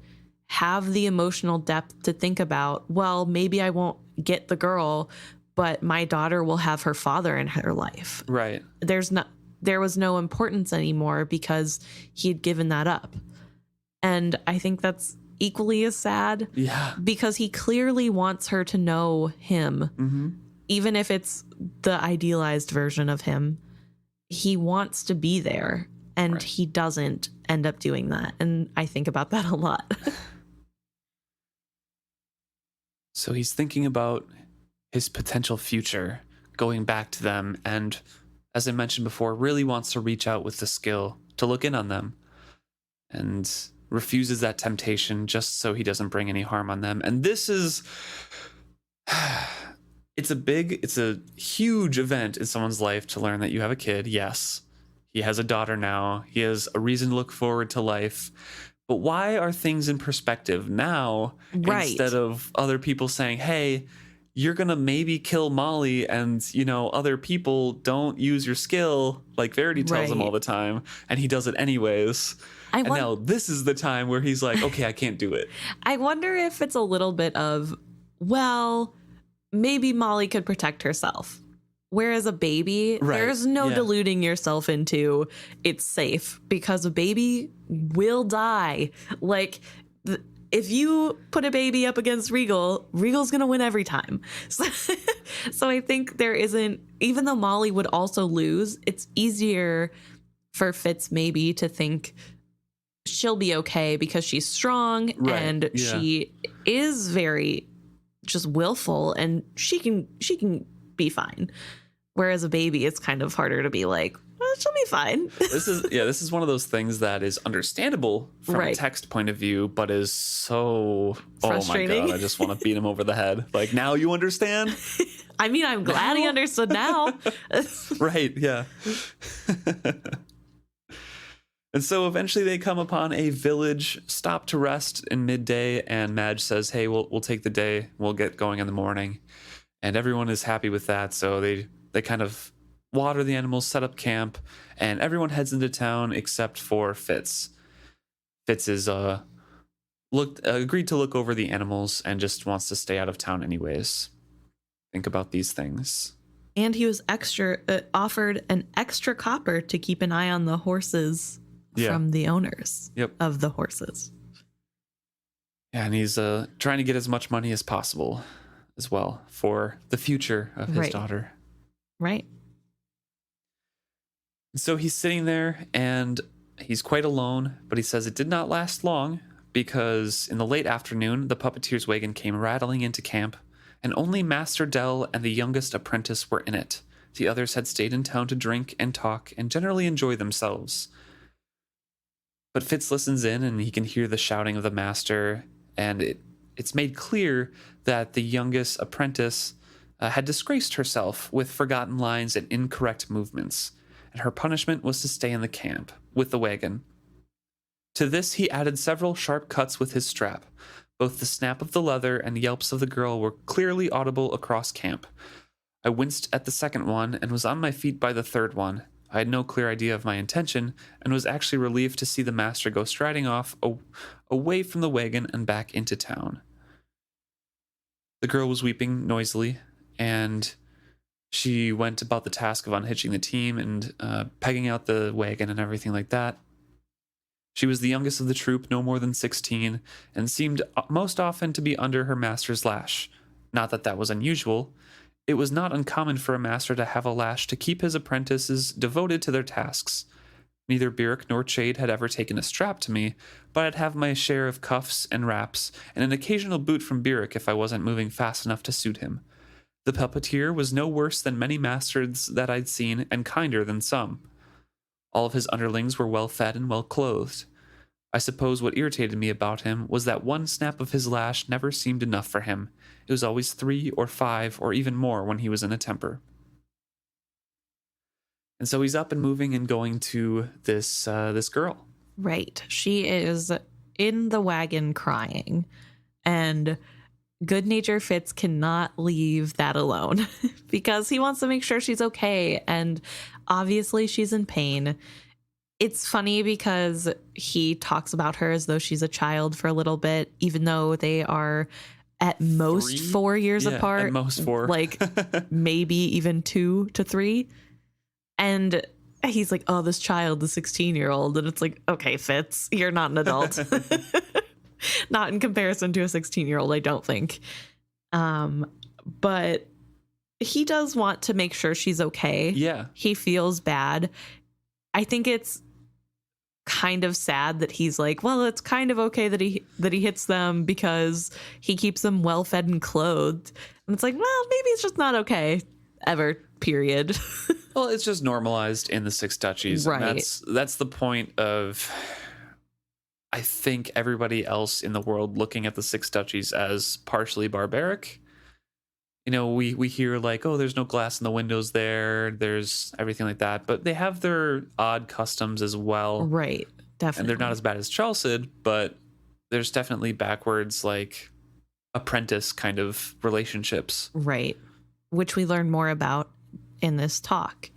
have the emotional depth to think about, well, maybe I won't get the girl, but my daughter will have her father in her life. Right. There was no importance anymore because he had given that up. And I think that's equally as sad. Yeah. Because he clearly wants her to know him, even if it's the idealized version of him. He wants to be there, and Right. he doesn't end up doing that. And I think about that a lot. So he's thinking about his potential future, going back to them, and as I mentioned before, really wants to reach out with the skill to look in on them, and refuses that temptation just so he doesn't bring any harm on them. And this is it's a huge event in someone's life to learn that you have a kid. Yes, he has a daughter now. He has a reason to look forward to life. But why are things in perspective now, Right. instead of other people saying, hey, you're going to maybe kill Molly, and, other people don't use your skill, like Verity tells him Right. all the time, and he does it anyways. And now this is the time where he's like, okay, I can't do it. I wonder if it's a little bit of, well, maybe Molly could protect herself. Whereas a baby, Right, there's no yeah. deluding yourself into it's safe, because a baby will die. Like, if you put a baby up against Regal's going to win every time. So I think there isn't, even though Molly would also lose, it's easier for Fitz maybe to think she'll be okay because she's strong, Right, and yeah. she is very just willful, and she can be fine. Whereas a baby, it's kind of harder to be like, well, she'll be fine. This is one of those things that is understandable from a Right. text point of view, but is so, Frustrating. oh my God, I just want to beat him over the head. Like, now you understand? I mean, I'm glad he understood now. Right, yeah. And so eventually they come upon a village, stop to rest in midday, and Madge says, hey, we'll take the day, we'll get going in the morning. And everyone is happy with that, so they kind of water the animals, set up camp, and everyone heads into town except for Fitz. Fitz is agreed to look over the animals and just wants to stay out of town anyways. Think about these things. And he was offered an extra copper to keep an eye on the horses from the owners of the horses. Yeah, and he's trying to get as much money as possible as well for the future of his Right. daughter. Right. So he's sitting there and he's quite alone, but he says it did not last long, because in the late afternoon, the puppeteer's wagon came rattling into camp, and only Master Dell and the youngest apprentice were in it. The others had stayed in town to drink and talk and generally enjoy themselves. But Fitz listens in, and he can hear the shouting of the master, and it's made clear that the youngest apprentice had disgraced herself with forgotten lines and incorrect movements, and her punishment was to stay in the camp with the wagon. To this he added several sharp cuts with his strap. Both the snap of the leather and yelps of the girl were clearly audible across camp. I winced at the second one and was on my feet by the third one. I had no clear idea of my intention, and was actually relieved to see the master go striding off away from the wagon and back into town. The girl was weeping noisily, and She went about the task of unhitching the team and pegging out the wagon and everything like that. She was the youngest of the troop, no more than 16, and seemed most often to be under her master's lash. Not that that was unusual. It was not uncommon for a master to have a lash to keep his apprentices devoted to their tasks. Neither Byrrc nor Chade had ever taken a strap to me, but I'd have my share of cuffs and wraps, and an occasional boot from Byrrc if I wasn't moving fast enough to suit him. The puppeteer was no worse than many masters that I'd seen, and kinder than some. All of his underlings were well fed and well clothed. I suppose what irritated me about him was that one snap of his lash never seemed enough for him. It was always 3 or 5 or even more when he was in a temper. And so he's up and moving and going to this girl. Right. She is in the wagon crying, and good natured Fitz cannot leave that alone because he wants to make sure she's okay. And obviously she's in pain. It's funny because he talks about her as though she's a child for a little bit, even though they are at most 4 years apart. At most 4. Like maybe even 2 to 3. And he's like, oh, this child, the 16-year-old. And it's like, okay, Fitz, you're not an adult. Not in comparison to a 16-year-old, I don't think. But he does want to make sure she's okay. Yeah. He feels bad. I think it's kind of sad that he's like, well, it's kind of okay that he hits them because he keeps them well fed and clothed. And it's like, well, maybe it's just not okay ever, period. Well, it's just normalized in the Six Duchies. Right. And that's the point of, I think, everybody else in the world looking at the Six Duchies as partially barbaric. You know, we hear like, oh, there's no glass in the windows there's everything like that, but they have their odd customs as well. Right, definitely. And they're not as bad as Chalced, but there's definitely backwards, like, apprentice kind of relationships. Right, which we learn more about in this talk.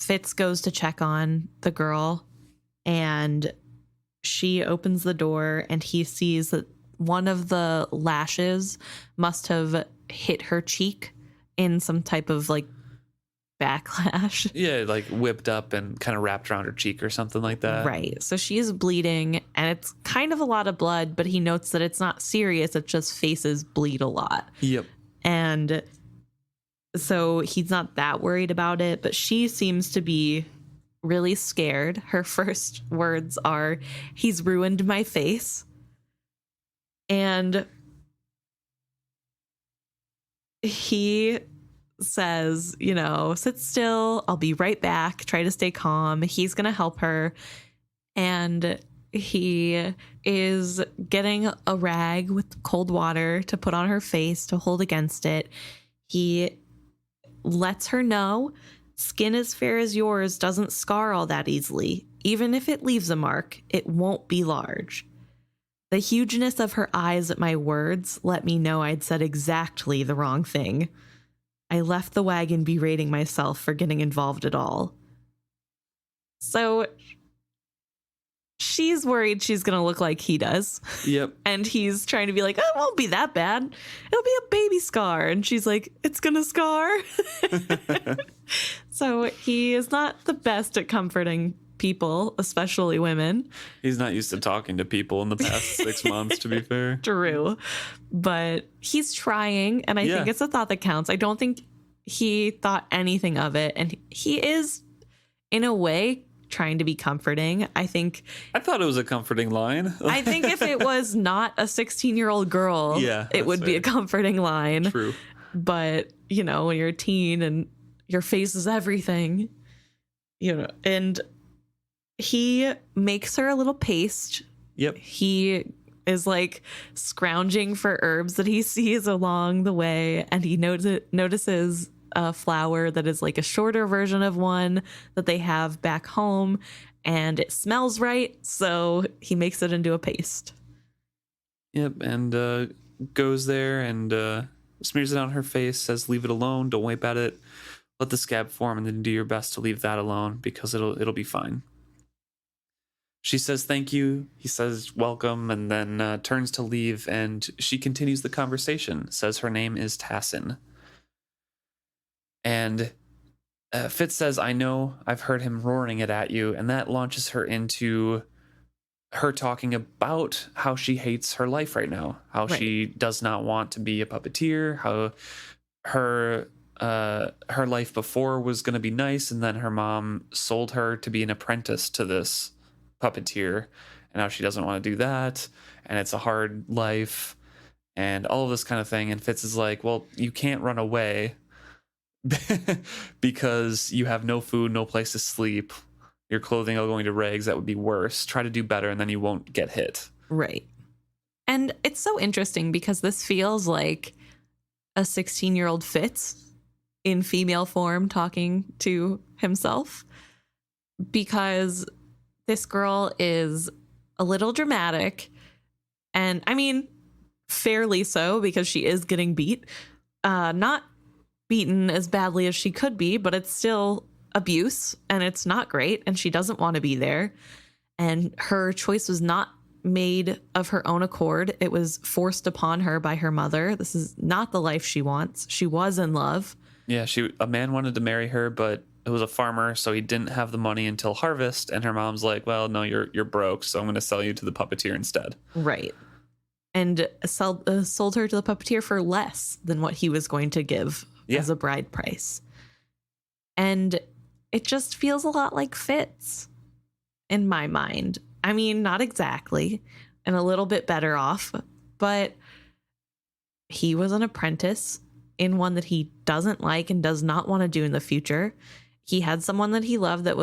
Fitz goes to check on the girl, and she opens the door, and he sees that one of the lashes must have hit her cheek in some type of like backlash. Yeah, like whipped up and kind of wrapped around her cheek or something like that. Right. So she is bleeding, and it's kind of a lot of blood, but he notes that it's not serious. It's just faces bleed a lot. Yep. And so he's not that worried about it, but she seems to be really scared. Her first words are, "He's ruined my face." And he says, you know, sit still. I'll be right back. Try to stay calm. He's going to help her. And he is getting a rag with cold water to put on her face to hold against it. He lets her know skin as fair as yours doesn't scar all that easily. Even if it leaves a mark, it won't be large. The hugeness of her eyes at my words let me know I'd said exactly the wrong thing. I left the wagon berating myself for getting involved at all. So she's worried she's going to look like he does. Yep. And he's trying to be like, oh, it won't be that bad. It'll be a baby scar. And she's like, it's going to scar. So he is not the best at comforting people, especially women. He's not used to talking to people in the past 6 months, to be fair. True. But he's trying, and I think it's a thought that counts. I don't think he thought anything of it. And he is, in a way, trying to be comforting. I thought it was a comforting line. I think if it was not a 16-year-old girl, it would be a comforting line. True. But, you know, when you're a teen and your face is everything, you know, and he makes her a little paste. Yep. He is like scrounging for herbs that he sees along the way, and he notices a flower that is like a shorter version of one that they have back home, and it smells right, so he makes it into a paste. Yep, and goes there and smears it on her face, says leave it alone, don't wipe at it, let the scab form, and then do your best to leave that alone because it'll be fine. She says thank you, he says welcome, and then turns to leave, and she continues the conversation, says her name is Tassin. And Fitz says, I know, I've heard him roaring it at you. And that launches her into her talking about how she hates her life right now, how Right. she does not want to be a puppeteer, how her life before was going to be nice, and then her mom sold her to be an apprentice to this puppeteer, and now she doesn't want to do that, and it's a hard life and all of this kind of thing. And Fitz is like, well, you can't run away because you have no food, no place to sleep, your clothing all going to rags. That would be worse. Try to do better and then you won't get hit. Right. And it's so interesting because this feels like a 16-year-old Fitz in female form talking to himself, because this girl is a little dramatic, and I mean fairly so, because she is getting beat, not beaten as badly as she could be, but it's still abuse and it's not great, and she doesn't want to be there, and her choice was not made of her own accord. It was forced upon her by her mother. This is not the life she wants. She was in love. Yeah, a man wanted to marry her, but it was a farmer, so he didn't have the money until harvest. And her mom's like, "Well, no, you're broke, so I'm going to sell you to the puppeteer instead." Right, and sold her to the puppeteer for less than what he was going to give as a bride price. And it just feels a lot like Fitz in my mind. I mean, not exactly, and a little bit better off, but he was an apprentice in one that he doesn't like and does not want to do in the future. He had someone that he loved that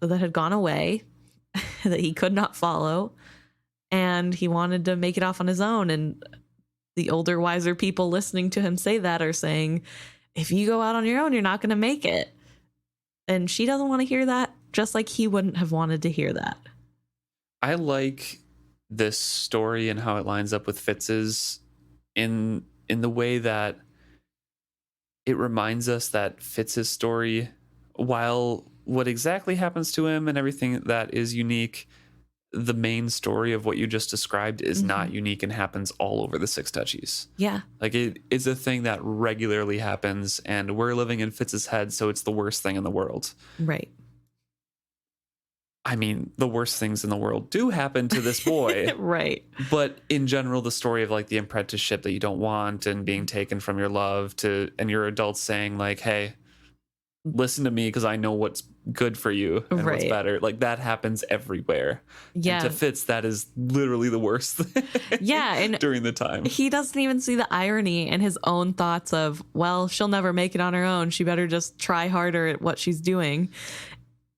had gone away, that he could not follow, and he wanted to make it off on his own. And the older, wiser people listening to him say that are saying, if you go out on your own, you're not going to make it. And she doesn't want to hear that, just like he wouldn't have wanted to hear that. I like this story and how it lines up with Fitz's in the way that it reminds us that Fitz's story, while what exactly happens to him and everything that is unique, the main story of what you just described is not unique and happens all over the Six Duchies. Yeah. Like, it is a thing that regularly happens, and we're living in Fitz's head, so it's the worst thing in the world. Right. I mean, the worst things in the world do happen to this boy. Right. But in general, the story of like the apprenticeship that you don't want and being taken from your love and your adults saying like, hey, listen to me because I know what's good for you and what's better. Like, that happens everywhere. Yeah. And to Fitz, that is literally the worst thing. Yeah. And during the time. He doesn't even see the irony in his own thoughts of, well, she'll never make it on her own. She better just try harder at what she's doing.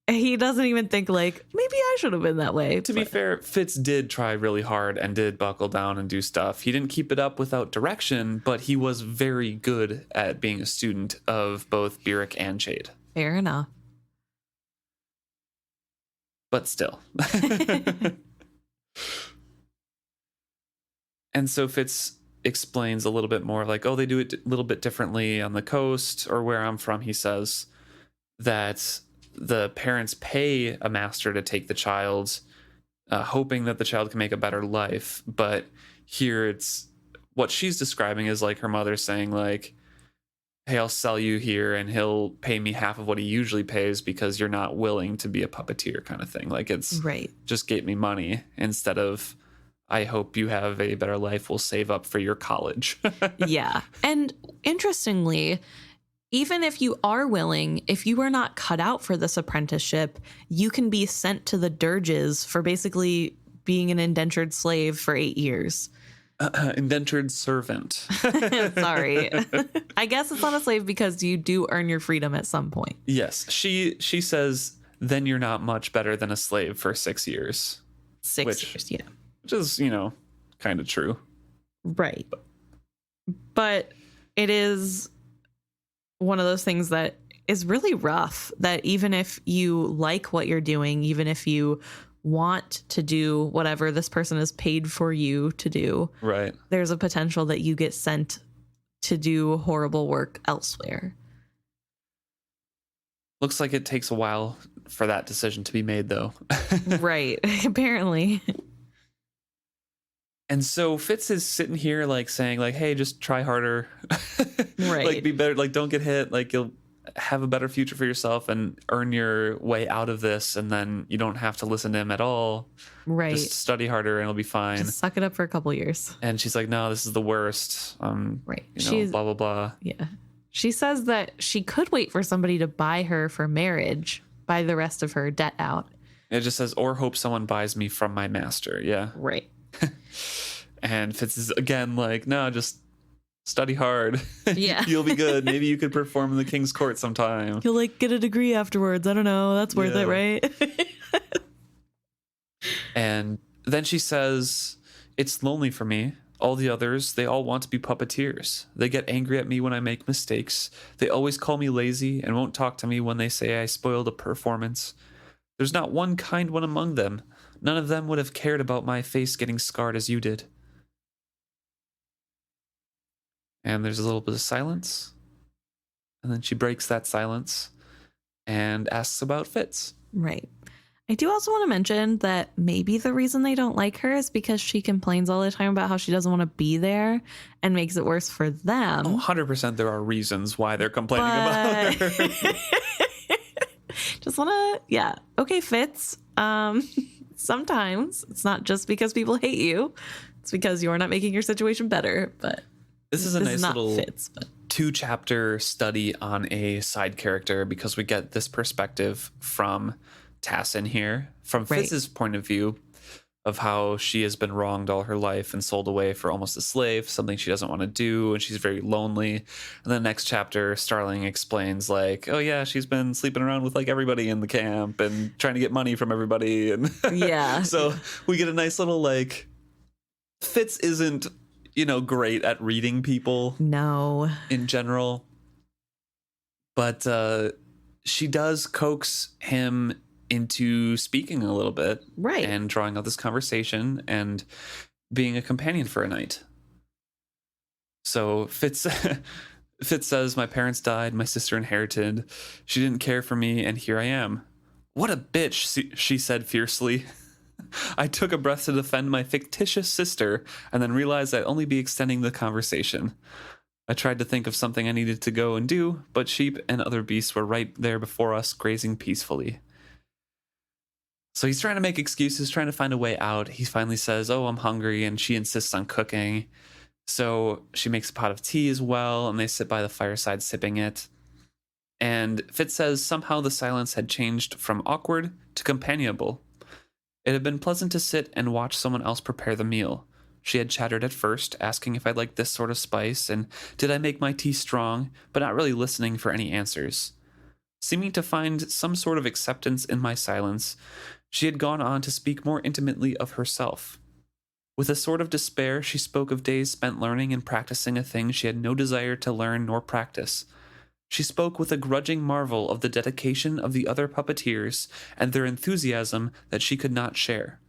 He doesn't even think like, maybe I should have been that way. To be fair, Fitz did try really hard and did buckle down and do stuff. He didn't keep it up without direction, but he was very good at being a student of both Byrrc and Shade. Fair enough. But still. And so Fitz explains a little bit more like, oh, they do it a little bit differently on the coast, or where I'm from, he says, that the parents pay a master to take the child, hoping that the child can make a better life. But here it's what she's describing is like her mother saying like, hey, I'll sell you here and he'll pay me half of what he usually pays because you're not willing to be a puppeteer kind of thing. Like, it's just get me money instead of, I hope you have a better life. We'll save up for your college. Yeah. And interestingly, even if you are willing, if you are not cut out for this apprenticeship, you can be sent to the dirges for basically being an indentured slave for 8 years. Indentured servant. Sorry. I guess it's not a slave because you do earn your freedom at some point. Yes. She says, then you're not much better than a slave for 6 years. 6 years, yeah. Which is, kind of true. Right. But it is one of those things that is really rough, that even if you like what you're doing, even if you want to do whatever this person is paid for you to do, right, there's a potential that you get sent to do horrible work elsewhere. Looks like it takes a while for that decision to be made, though. Right. Apparently. And so Fitz is sitting here like saying like, hey, just try harder. Right. Like, be better. Like, don't get hit. Like, have a better future for yourself and earn your way out of this, and then you don't have to listen to him at all. Right. Just study harder and it'll be fine. Just suck it up for a couple years. And she's like, no, this is the worst. Right. She's blah, blah, blah. Yeah. She says that she could wait for somebody to buy her for marriage, buy the rest of her debt out. It just says, or hope someone buys me from my master. Yeah. Right. And Fitz is again like, no, just study hard. Yeah. You'll be good. Maybe you could perform in the king's court sometime. You'll like get a degree afterwards. I don't know. That's worth it, right? And then she says, it's lonely for me. All the others, they all want to be puppeteers. They get angry at me when I make mistakes. They always call me lazy and won't talk to me when they say I spoiled a performance. There's not one kind one among them. None of them would have cared about my face getting scarred as you did. And there's a little bit of silence. And then she breaks that silence and asks about Fitz. Right. I do also want to mention that maybe the reason they don't like her is because she complains all the time about how she doesn't want to be there and makes it worse for them. 100% there are reasons why they're complaining about her. Just want to, yeah. Okay, Fitz. Sometimes it's not just because people hate you. It's because you're not making your situation better. But this is a nice little Fitz, but 2-chapter study on a side character because we get this perspective from Tassin here, from Fitz's point of view of how she has been wronged all her life and sold away for almost a slave, something she doesn't want to do, and she's very lonely. And the next chapter, Starling explains like, oh yeah, she's been sleeping around with like everybody in the camp and trying to get money from everybody. And yeah. So we get a nice little like, Fitz isn't, great at reading people. No. In general. But she does coax him into speaking a little bit, right, and drawing out this conversation and being a companion for a night. So Fitz says, my parents died, my sister inherited, she didn't care for me, and here I am. What a bitch, she said fiercely. I took a breath to defend my fictitious sister and then realized I'd only be extending the conversation. I tried to think of something I needed to go and do, but sheep and other beasts were right there before us, grazing peacefully. So he's trying to make excuses, trying to find a way out. He finally says, oh, I'm hungry, and she insists on cooking. So she makes a pot of tea as well, and they sit by the fireside sipping it. And Fitz says somehow the silence had changed from awkward to companionable. It had been pleasant to sit and watch someone else prepare the meal. She had chattered at first, asking if I liked this sort of spice, and did I make my tea strong, but not really listening for any answers. Seeming to find some sort of acceptance in my silence, she had gone on to speak more intimately of herself. With a sort of despair, she spoke of days spent learning and practicing a thing she had no desire to learn nor practice. She spoke with a grudging marvel of the dedication of the other puppeteers and their enthusiasm that she could not share.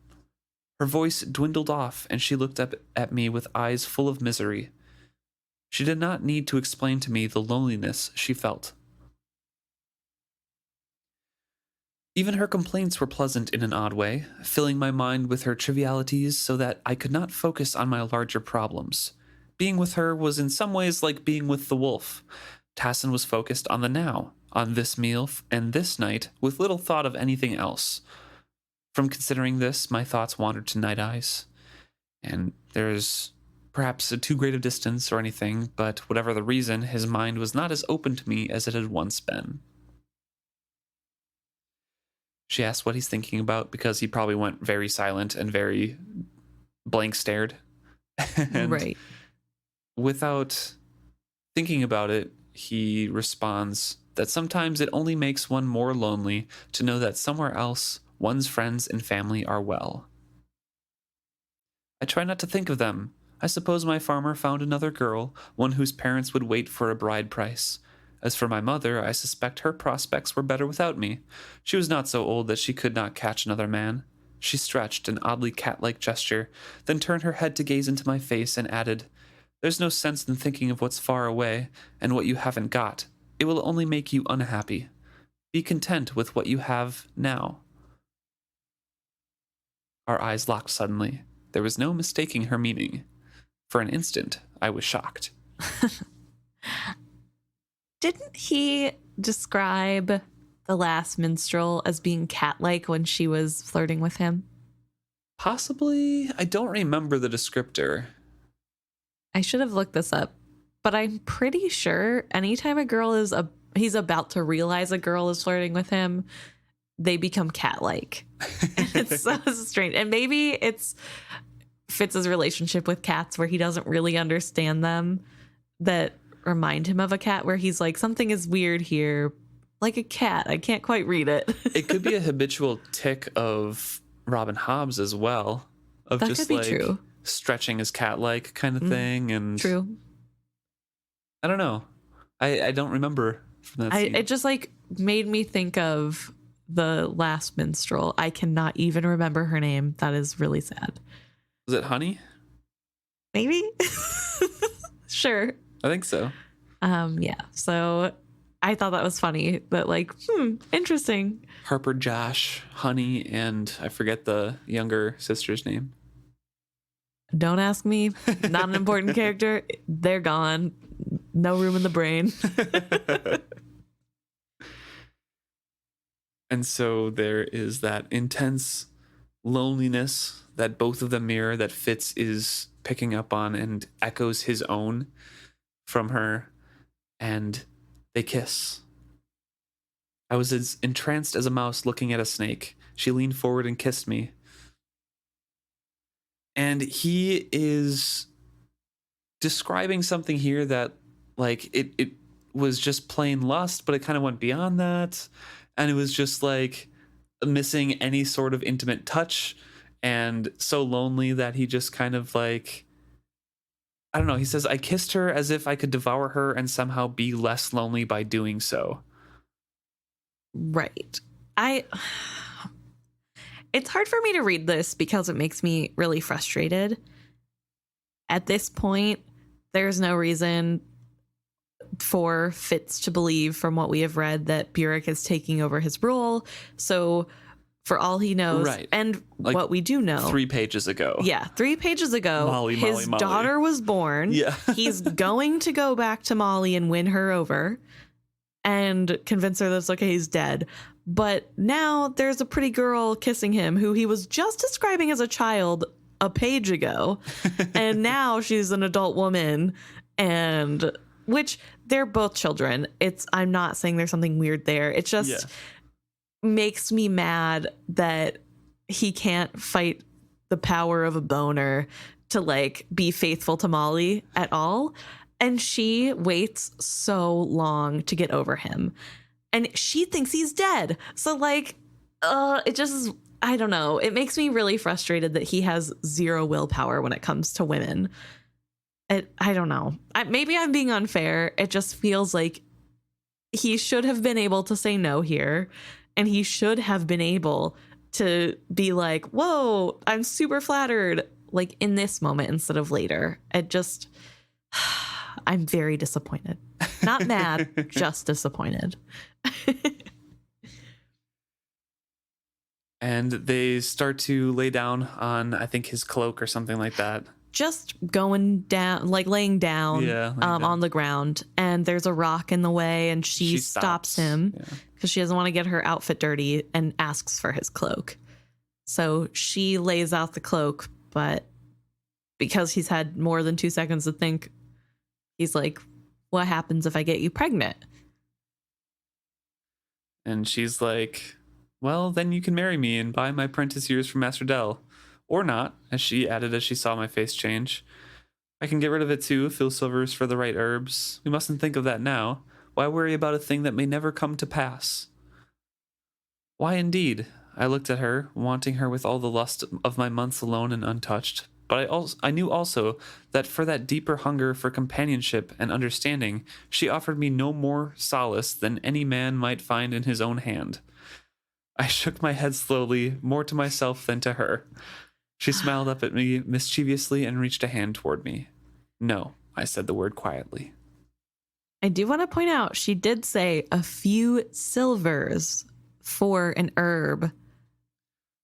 Her voice dwindled off, and she looked up at me with eyes full of misery. She did not need to explain to me the loneliness she felt. Even her complaints were pleasant in an odd way, filling my mind with her trivialities so that I could not focus on my larger problems. Being with her was in some ways like being with the wolf. Tassin was focused on the now, on this meal and this night, with little thought of anything else. From considering this, my thoughts wandered to Night Eyes. And there's perhaps a too great a distance or anything, but whatever the reason, his mind was not as open to me as it had once been. She asked what he's thinking about because he probably went very silent and very blank stared. And right. without thinking about it, he responds that sometimes it only makes one more lonely to know that somewhere else one's friends and family are well. I try not to think of them. I suppose my farmer found another girl, one whose parents would wait for a bride price. As for my mother, I suspect her prospects were better without me. She was not so old that she could not catch another man. She stretched an oddly cat-like gesture, then turned her head to gaze into my face and added, "There's no sense in thinking of what's far away and what you haven't got. It will only make you unhappy. Be content with what you have now." Our eyes locked suddenly. There was no mistaking her meaning. For an instant, I was shocked. Didn't he describe the last minstrel as being cat-like when she was flirting with him? Possibly. I don't remember the descriptor. I should have looked this up, but I'm pretty sure anytime he's about to realize a girl is flirting with him, they become cat-like. And it's so strange. And maybe it's Fitz's relationship with cats where he doesn't really understand them that remind him of a cat, where he's like, something is weird here, like a cat. I can't quite read it. It could be a habitual tick of Robin Hobb's as well, of That just could be like true. stretching his cat-like kind of thing. And True. I don't know. I don't remember from that scene. It just like made me think of the last minstrel. I cannot even remember her name. That is really sad. Was it Honey? Maybe. Sure. I think so. Yeah. So I thought that was funny, but like, interesting. Harper, Josh, Honey, and I forget the younger sister's name. Don't ask me. Not an important character. They're gone. No room in the brain. And so there is that intense loneliness that both of them mirror, that Fitz is picking up on and echoes his own from her, and they kiss. I was as entranced as a mouse looking at a snake. She leaned forward and kissed me. And he is describing something here that, like, it was just plain lust, but it kind of went beyond that. And it was just like missing any sort of intimate touch, and so lonely that he just kind of like, I don't know. He says, I kissed her as if I could devour her and somehow be less lonely by doing so. Right. It's hard for me to read this because it makes me really frustrated. At this point, there's no reason for Fitz to believe, from what we have read, that Burek is taking over his role. So for all he knows, Right. and Like what we do know, 3 pages ago. Yeah, 3 pages ago, Molly, his Molly. daughter was born. Yeah. He's going to go back to Molly and win her over and convince her that it's okay, he's dead. But now there's a pretty girl kissing him who he was just describing as a child a page ago. And now she's an adult woman, and which they're both children. I'm not saying there's something weird there. It just makes me mad that he can't fight the power of a boner to like be faithful to Molly at all. And she waits so long to get over him, and she thinks he's dead. So like, it just is, I don't know. It makes me really frustrated that he has zero willpower when it comes to women. I don't know. Maybe I'm being unfair. It just feels like he should have been able to say no here, and he should have been able to be like, whoa, I'm super flattered, like in this moment instead of later. I'm very disappointed. Not mad, just disappointed. And they start to lay down on, I think, his cloak or something like that. Just going down, like laying down, down. on the ground, and there's a rock in the way, and she stops him because she doesn't want to get her outfit dirty and asks for his cloak. So she lays out the cloak, but because he's had more than 2 seconds to think, he's like, what happens if I get you pregnant? And she's like, well, then you can marry me and buy my apprentice years from Master Dell. Or not, as she added as she saw my face change. I can get rid of it too if silver's for the right herbs. We mustn't think of that now. Why worry about a thing that may never come to pass? Why indeed? I looked at her, wanting her with all the lust of my months alone and untouched. But I knew also that for that deeper hunger for companionship and understanding, she offered me no more solace than any man might find in his own hand. I shook my head slowly, more to myself than to her. She smiled up at me mischievously and reached a hand toward me. No, I said the word quietly. I do want to point out, she did say a few silvers for an herb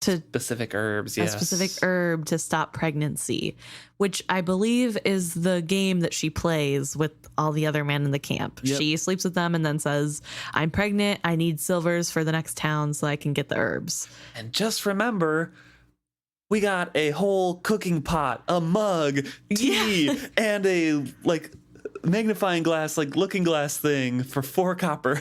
to specific herbs, a yes. specific herb to stop pregnancy, which I believe is the game that she plays with all the other men in the camp. Yep. She sleeps with them and then says, I'm pregnant. I need silvers for the next town so I can get the herbs. And just remember, we got a whole cooking pot, a mug, tea, and a magnifying glass, looking glass thing for 4 copper.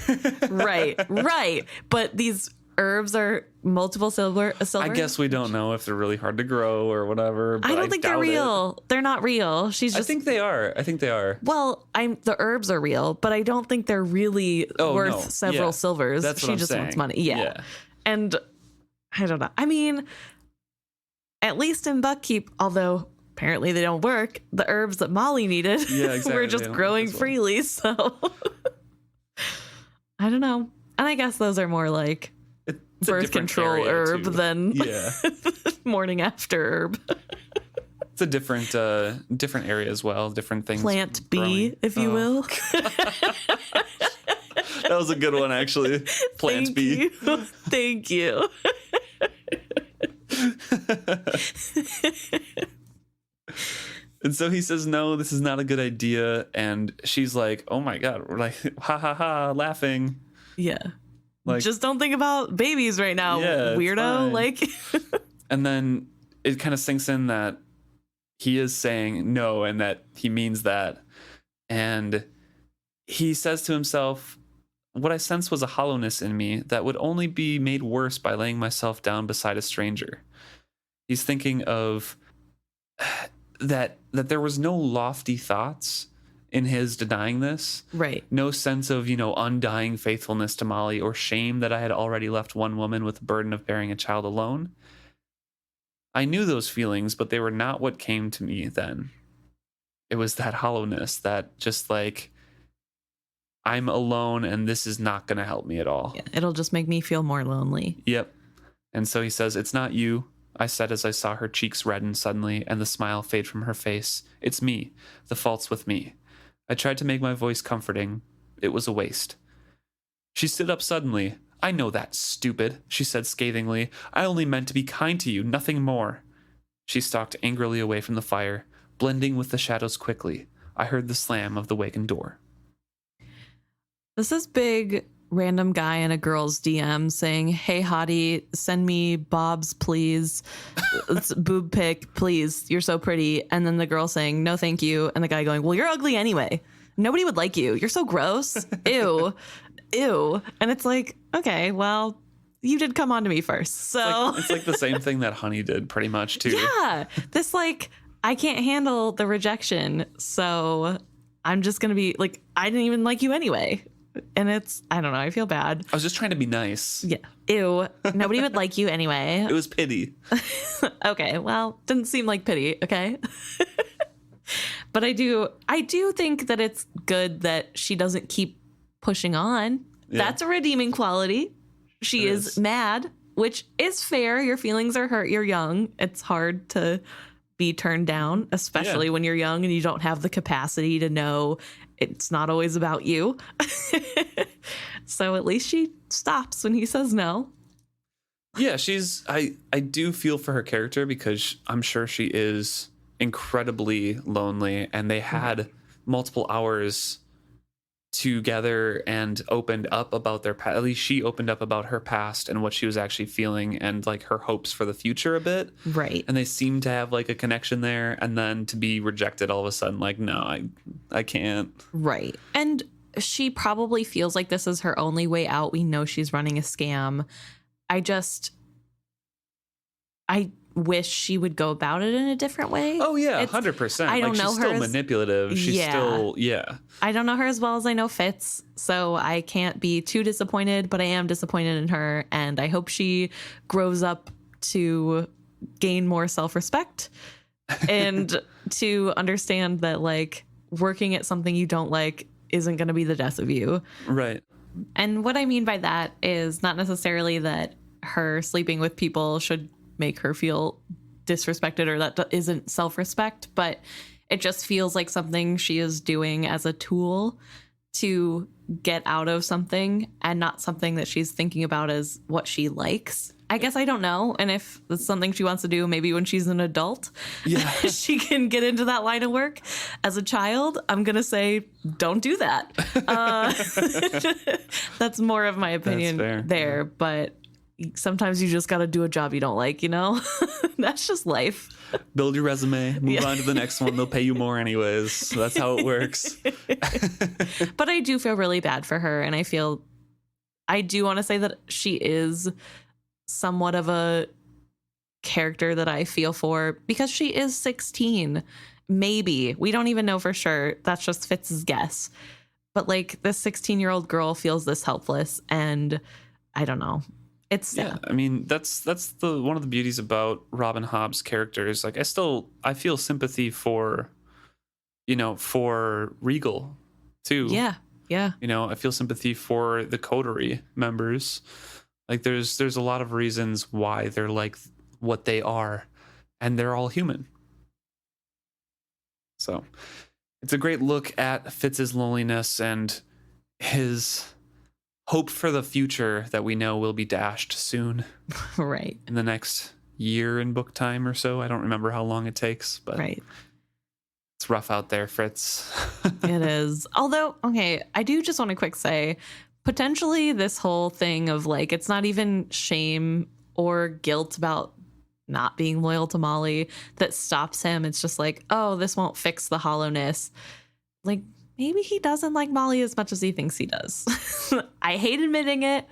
Right. But these herbs are multiple silver. I guess we don't know if they're really hard to grow or whatever. But I don't think they're real. They're not real. She's just. I think they are. Well, the herbs are real, but I don't think they're really worth several silvers. That's what she I'm just saying. wants money. Yeah. And I don't know. I mean, at least in Buckkeep, although apparently they don't work, the herbs that Molly needed were just growing freely. So I don't know. And I guess those are more like it's birth control herb than morning after herb. It's a different area as well, different things. Plant B, if you will. That was a good one, actually. Plant B. Thank you. And so he says, no, this is not a good idea. And she's like, oh my God, we're like, ha ha ha, laughing. Yeah. Just don't think about babies right now, weirdo. And then it kind of sinks in that he is saying no and that he means that. And he says to himself, what I sensed was a hollowness in me that would only be made worse by laying myself down beside a stranger. He's thinking of that there was no lofty thoughts in his denying this. Right. No sense of, undying faithfulness to Molly or shame that I had already left one woman with the burden of bearing a child alone. I knew those feelings, but they were not what came to me then. It was that hollowness, that just I'm alone and this is not going to help me at all. Yeah, it'll just make me feel more lonely. Yep. And so he says, it's not you, I said as I saw her cheeks redden suddenly and the smile fade from her face. It's me. The fault's with me. I tried to make my voice comforting. It was a waste. She stood up suddenly. I know that, stupid, she said scathingly. I only meant to be kind to you, nothing more. She stalked angrily away from the fire, blending with the shadows quickly. I heard the slam of the wagon door. This is big random guy in a girl's DM saying, hey, hottie, send me bobs, please. It's boob pic, please. You're so pretty. And then the girl saying, no, thank you. And the guy going, well, you're ugly anyway. Nobody would like you. You're so gross. Ew. Ew. And it's like, okay, well, you did come on to me first. So it's like the same thing that Honey did pretty much too. Yeah. This I can't handle the rejection. So I'm just going to be I didn't even like you anyway. And I don't know, I feel bad. I was just trying to be nice. Yeah. Ew. Nobody would like you anyway. It was pity. Okay. Well, didn't seem like pity. Okay. But I do think that it's good that she doesn't keep pushing on. Yeah. That's a redeeming quality. She is mad, which is fair. Your feelings are hurt. You're young. It's hard to be turned down, especially when you're young and you don't have the capacity to know it's not always about you. So at least she stops when he says no. Yeah, I do feel for her character because I'm sure she is incredibly lonely, and they had multiple hours together and opened up about their past. At least she opened up about her past and what she was actually feeling and her hopes for the future a bit. Right. And they seem to have a connection there, and then to be rejected all of a sudden, no, I can't. Right. And she probably feels like this is her only way out. We know she's running a scam. I wish she would go about it in a different way. Oh yeah, 100%. I don't know she's her. Still manipulative. She's still I don't know her as well as I know Fitz, so I can't be too disappointed, but I am disappointed in her, and I hope she grows up to gain more self-respect and to understand that working at something you don't like isn't going to be the death of you. Right. And what I mean by that is not necessarily that her sleeping with people should make her feel disrespected or that isn't self-respect, but it just feels like something she is doing as a tool to get out of something and not something that she's thinking about as what she likes. I guess I don't know. And if it's something she wants to do, maybe when she's an adult, Yeah. she can get into that line of work. As a child, I'm going to say, don't do that. That's more of my opinion there. But sometimes you just got to do a job you don't like, you know? That's just life. Build your resume, move on to the next one. They'll pay you more anyways. So that's how it works. But I do feel really bad for her. And I do want to say that she is somewhat of a character that I feel for because she is 16. Maybe. We don't even know for sure. That's just Fitz's guess. But like this 16-year-old girl feels this helpless, and I don't know. It's sad. I mean, that's the one of the beauties about Robin Hobb's characters. Like I feel sympathy for Regal too. Yeah. I feel sympathy for the coterie members. Like there's a lot of reasons why they're like what they are, and they're all human. So it's a great look at Fitz's loneliness and his hope for the future that we know will be dashed soon. Right. In the next year in book time or so. I don't remember how long it takes, but right. It's rough out there, Fritz. It is. Although, okay, I do just want to quick say, potentially this whole thing of like, it's not even shame or guilt about not being loyal to Molly that stops him. It's just like, oh, this won't fix the hollowness. Like, maybe he doesn't like Molly as much as he thinks he does. I hate admitting it.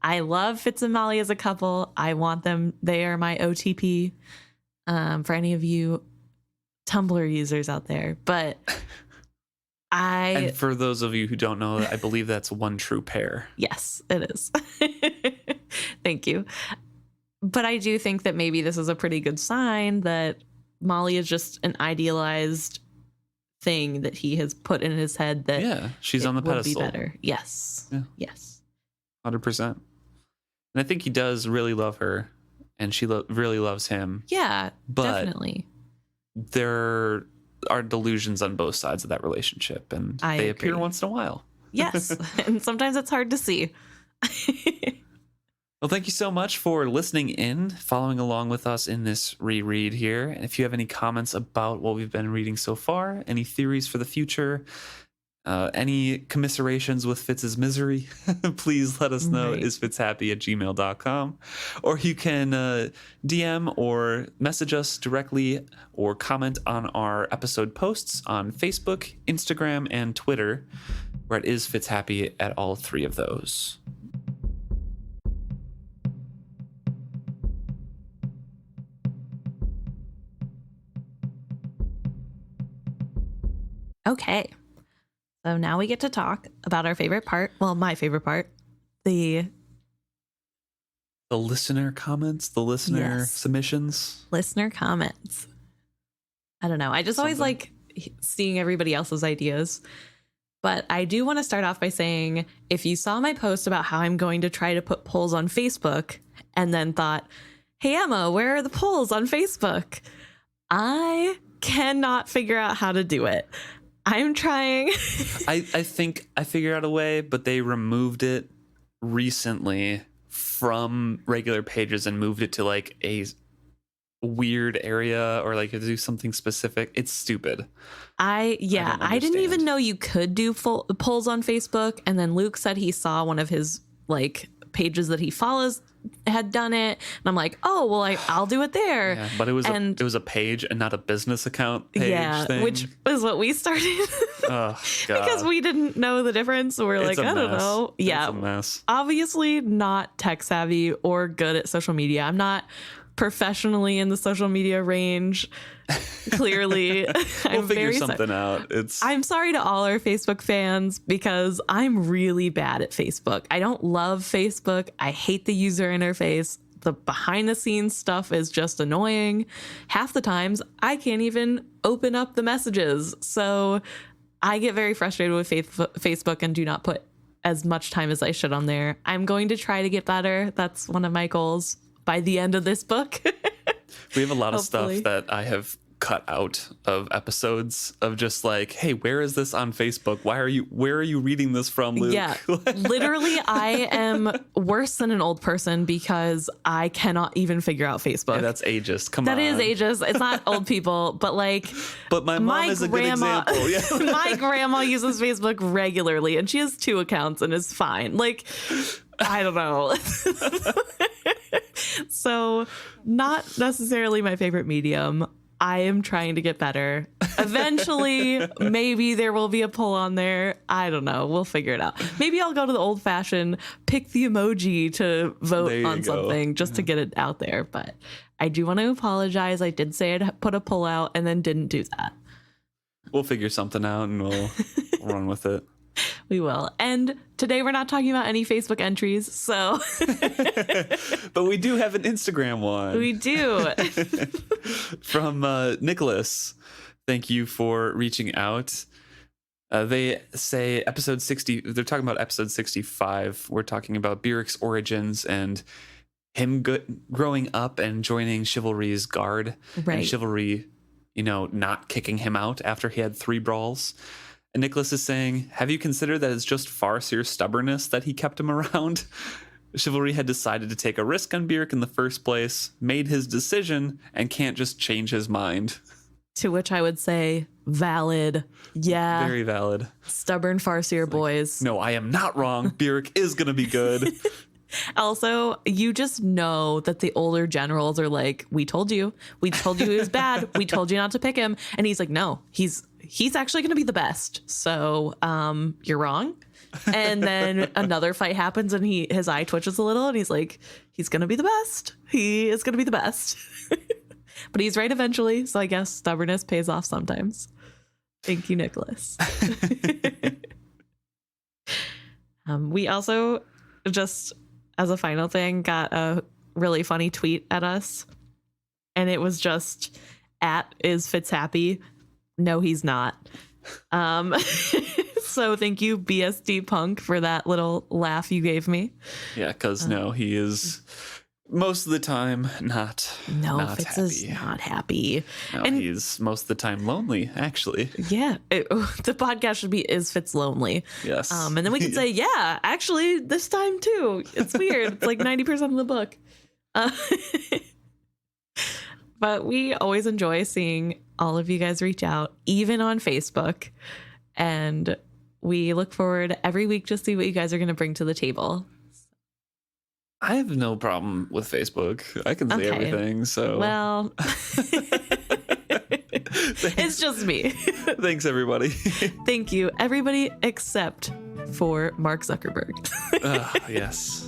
I love Fitz and Molly as a couple. I want them. They are my OTP for any of you Tumblr users out there. But And for those of you who don't know, I believe that's one true pair. Yes, it is. Thank you. But I do think that maybe this is a pretty good sign that Molly is just an idealized thing that he has put in his head that she's on the pedestal. Would be better. Yes. Yeah. Yes. 100%. And I think he does really love her, and she really loves him. Yeah, but definitely. There are delusions on both sides of that relationship, and they appear once in a while. Yes, and sometimes it's hard to see. Well, thank you so much for listening in, following along with us in this reread here. And if you have any comments about what we've been reading so far, any theories for the future, any commiserations with Fitz's misery, please let us know. Is fitzhappy@gmail.com. Or you can DM or message us directly or comment on our episode posts on Facebook, Instagram, and Twitter, where it is fitzhappy at all three of those. Okay. So now we get to talk about our favorite part. Well, my favorite part. The listener comments, the listener submissions. Listener comments. I don't know. I just always like seeing everybody else's ideas. But I do want to start off by saying, if you saw my post about how I'm going to try to put polls on Facebook and then thought, hey, Emma, where are the polls on Facebook? I cannot figure out how to do it. I'm trying. I think I figured out a way, but they removed it recently from regular pages and moved it to like a weird area or like do something specific. It's stupid. I didn't even know you could do polls on Facebook. And then Luke said he saw one of his like pages that he follows had done it, and I'm like, oh well, I'll do it there. Yeah, but it was a page and not a business account page thing. Which is what we started. Oh, God. Because we didn't know the difference. So we're like, I don't know. Yeah, it's a mess. Obviously not tech savvy or good at social media. I'm not professionally in the social media range. Clearly, we'll figure something out. I'm sorry to all our Facebook fans because I'm really bad at Facebook. I don't love Facebook. I hate the user interface. The behind the scenes stuff is just annoying. Half the times I can't even open up the messages. So I get very frustrated with Facebook and do not put as much time as I should on there. I'm going to try to get better. That's one of my goals by the end of this book. We have a lot of stuff that I have cut out of episodes of just like, hey, where is this on Facebook? Where are you reading this from, Luke? Yeah, literally, I am worse than an old person because I cannot even figure out Facebook. Yeah, that's ageist. Come on. That is ageist. It's not old people, but like. But my mom is a good example. Yeah. My grandma uses Facebook regularly, and she has 2 accounts and is fine. Like, I don't know. So, not necessarily my favorite medium. I am trying to get better. Eventually, maybe there will be a poll on there. I don't know. We'll figure it out. Maybe I'll go to the old fashioned, pick the emoji to vote on something just to get it out there. But I do want to apologize. I did say I'd put a poll out and then didn't do that. We'll figure something out and we'll run with it. We will. And today we're not talking about any Facebook entries, so. But we do have an Instagram one. We do. From Nicholas. Thank you for reaching out. They say episode 60, they're talking about episode 65. We're talking about Byrric's origins and him growing up and joining Chivalry's guard. Right. And Chivalry, not kicking him out after he had 3 brawls. And Nicholas is saying, have you considered that it's just Farseer's stubbornness that he kept him around? Chivalry had decided to take a risk on Byrric in the first place, made his decision, and can't just change his mind. To which I would say, valid. Yeah. Very valid. Stubborn Farseer boys. No, I am not wrong. Byrric is going to be good. Also, you just know that the older generals are like, we told you he was bad. We told you not to pick him. And he's like, no, he's actually going to be the best. So you're wrong. And then another fight happens and his eye twitches a little and he's like, he's going to be the best. He is going to be the best. But he's right eventually. So I guess stubbornness pays off sometimes. Thank you, Nicholas. We also just, as a final thing, got a really funny tweet at us. And it was just, @is Fitz happy? No, he's not. So thank you, BSD Punk, for that little laugh you gave me. Yeah, because no, he is most of the time not Fitz happy. is not happy. No, and he's most of the time lonely, actually. Yeah, the podcast should be Is Fitz Lonely? Yes. And then we can say, yeah, actually, this time too. It's weird. It's like 90% of the book. But we always enjoy seeing all of you guys reach out, even on Facebook. And we look forward every week to see what you guys are going to bring to the table. I have no problem with Facebook. I can say everything. So well, it's just me. Thanks, everybody. Thank you, everybody, except for Mark Zuckerberg. Yes.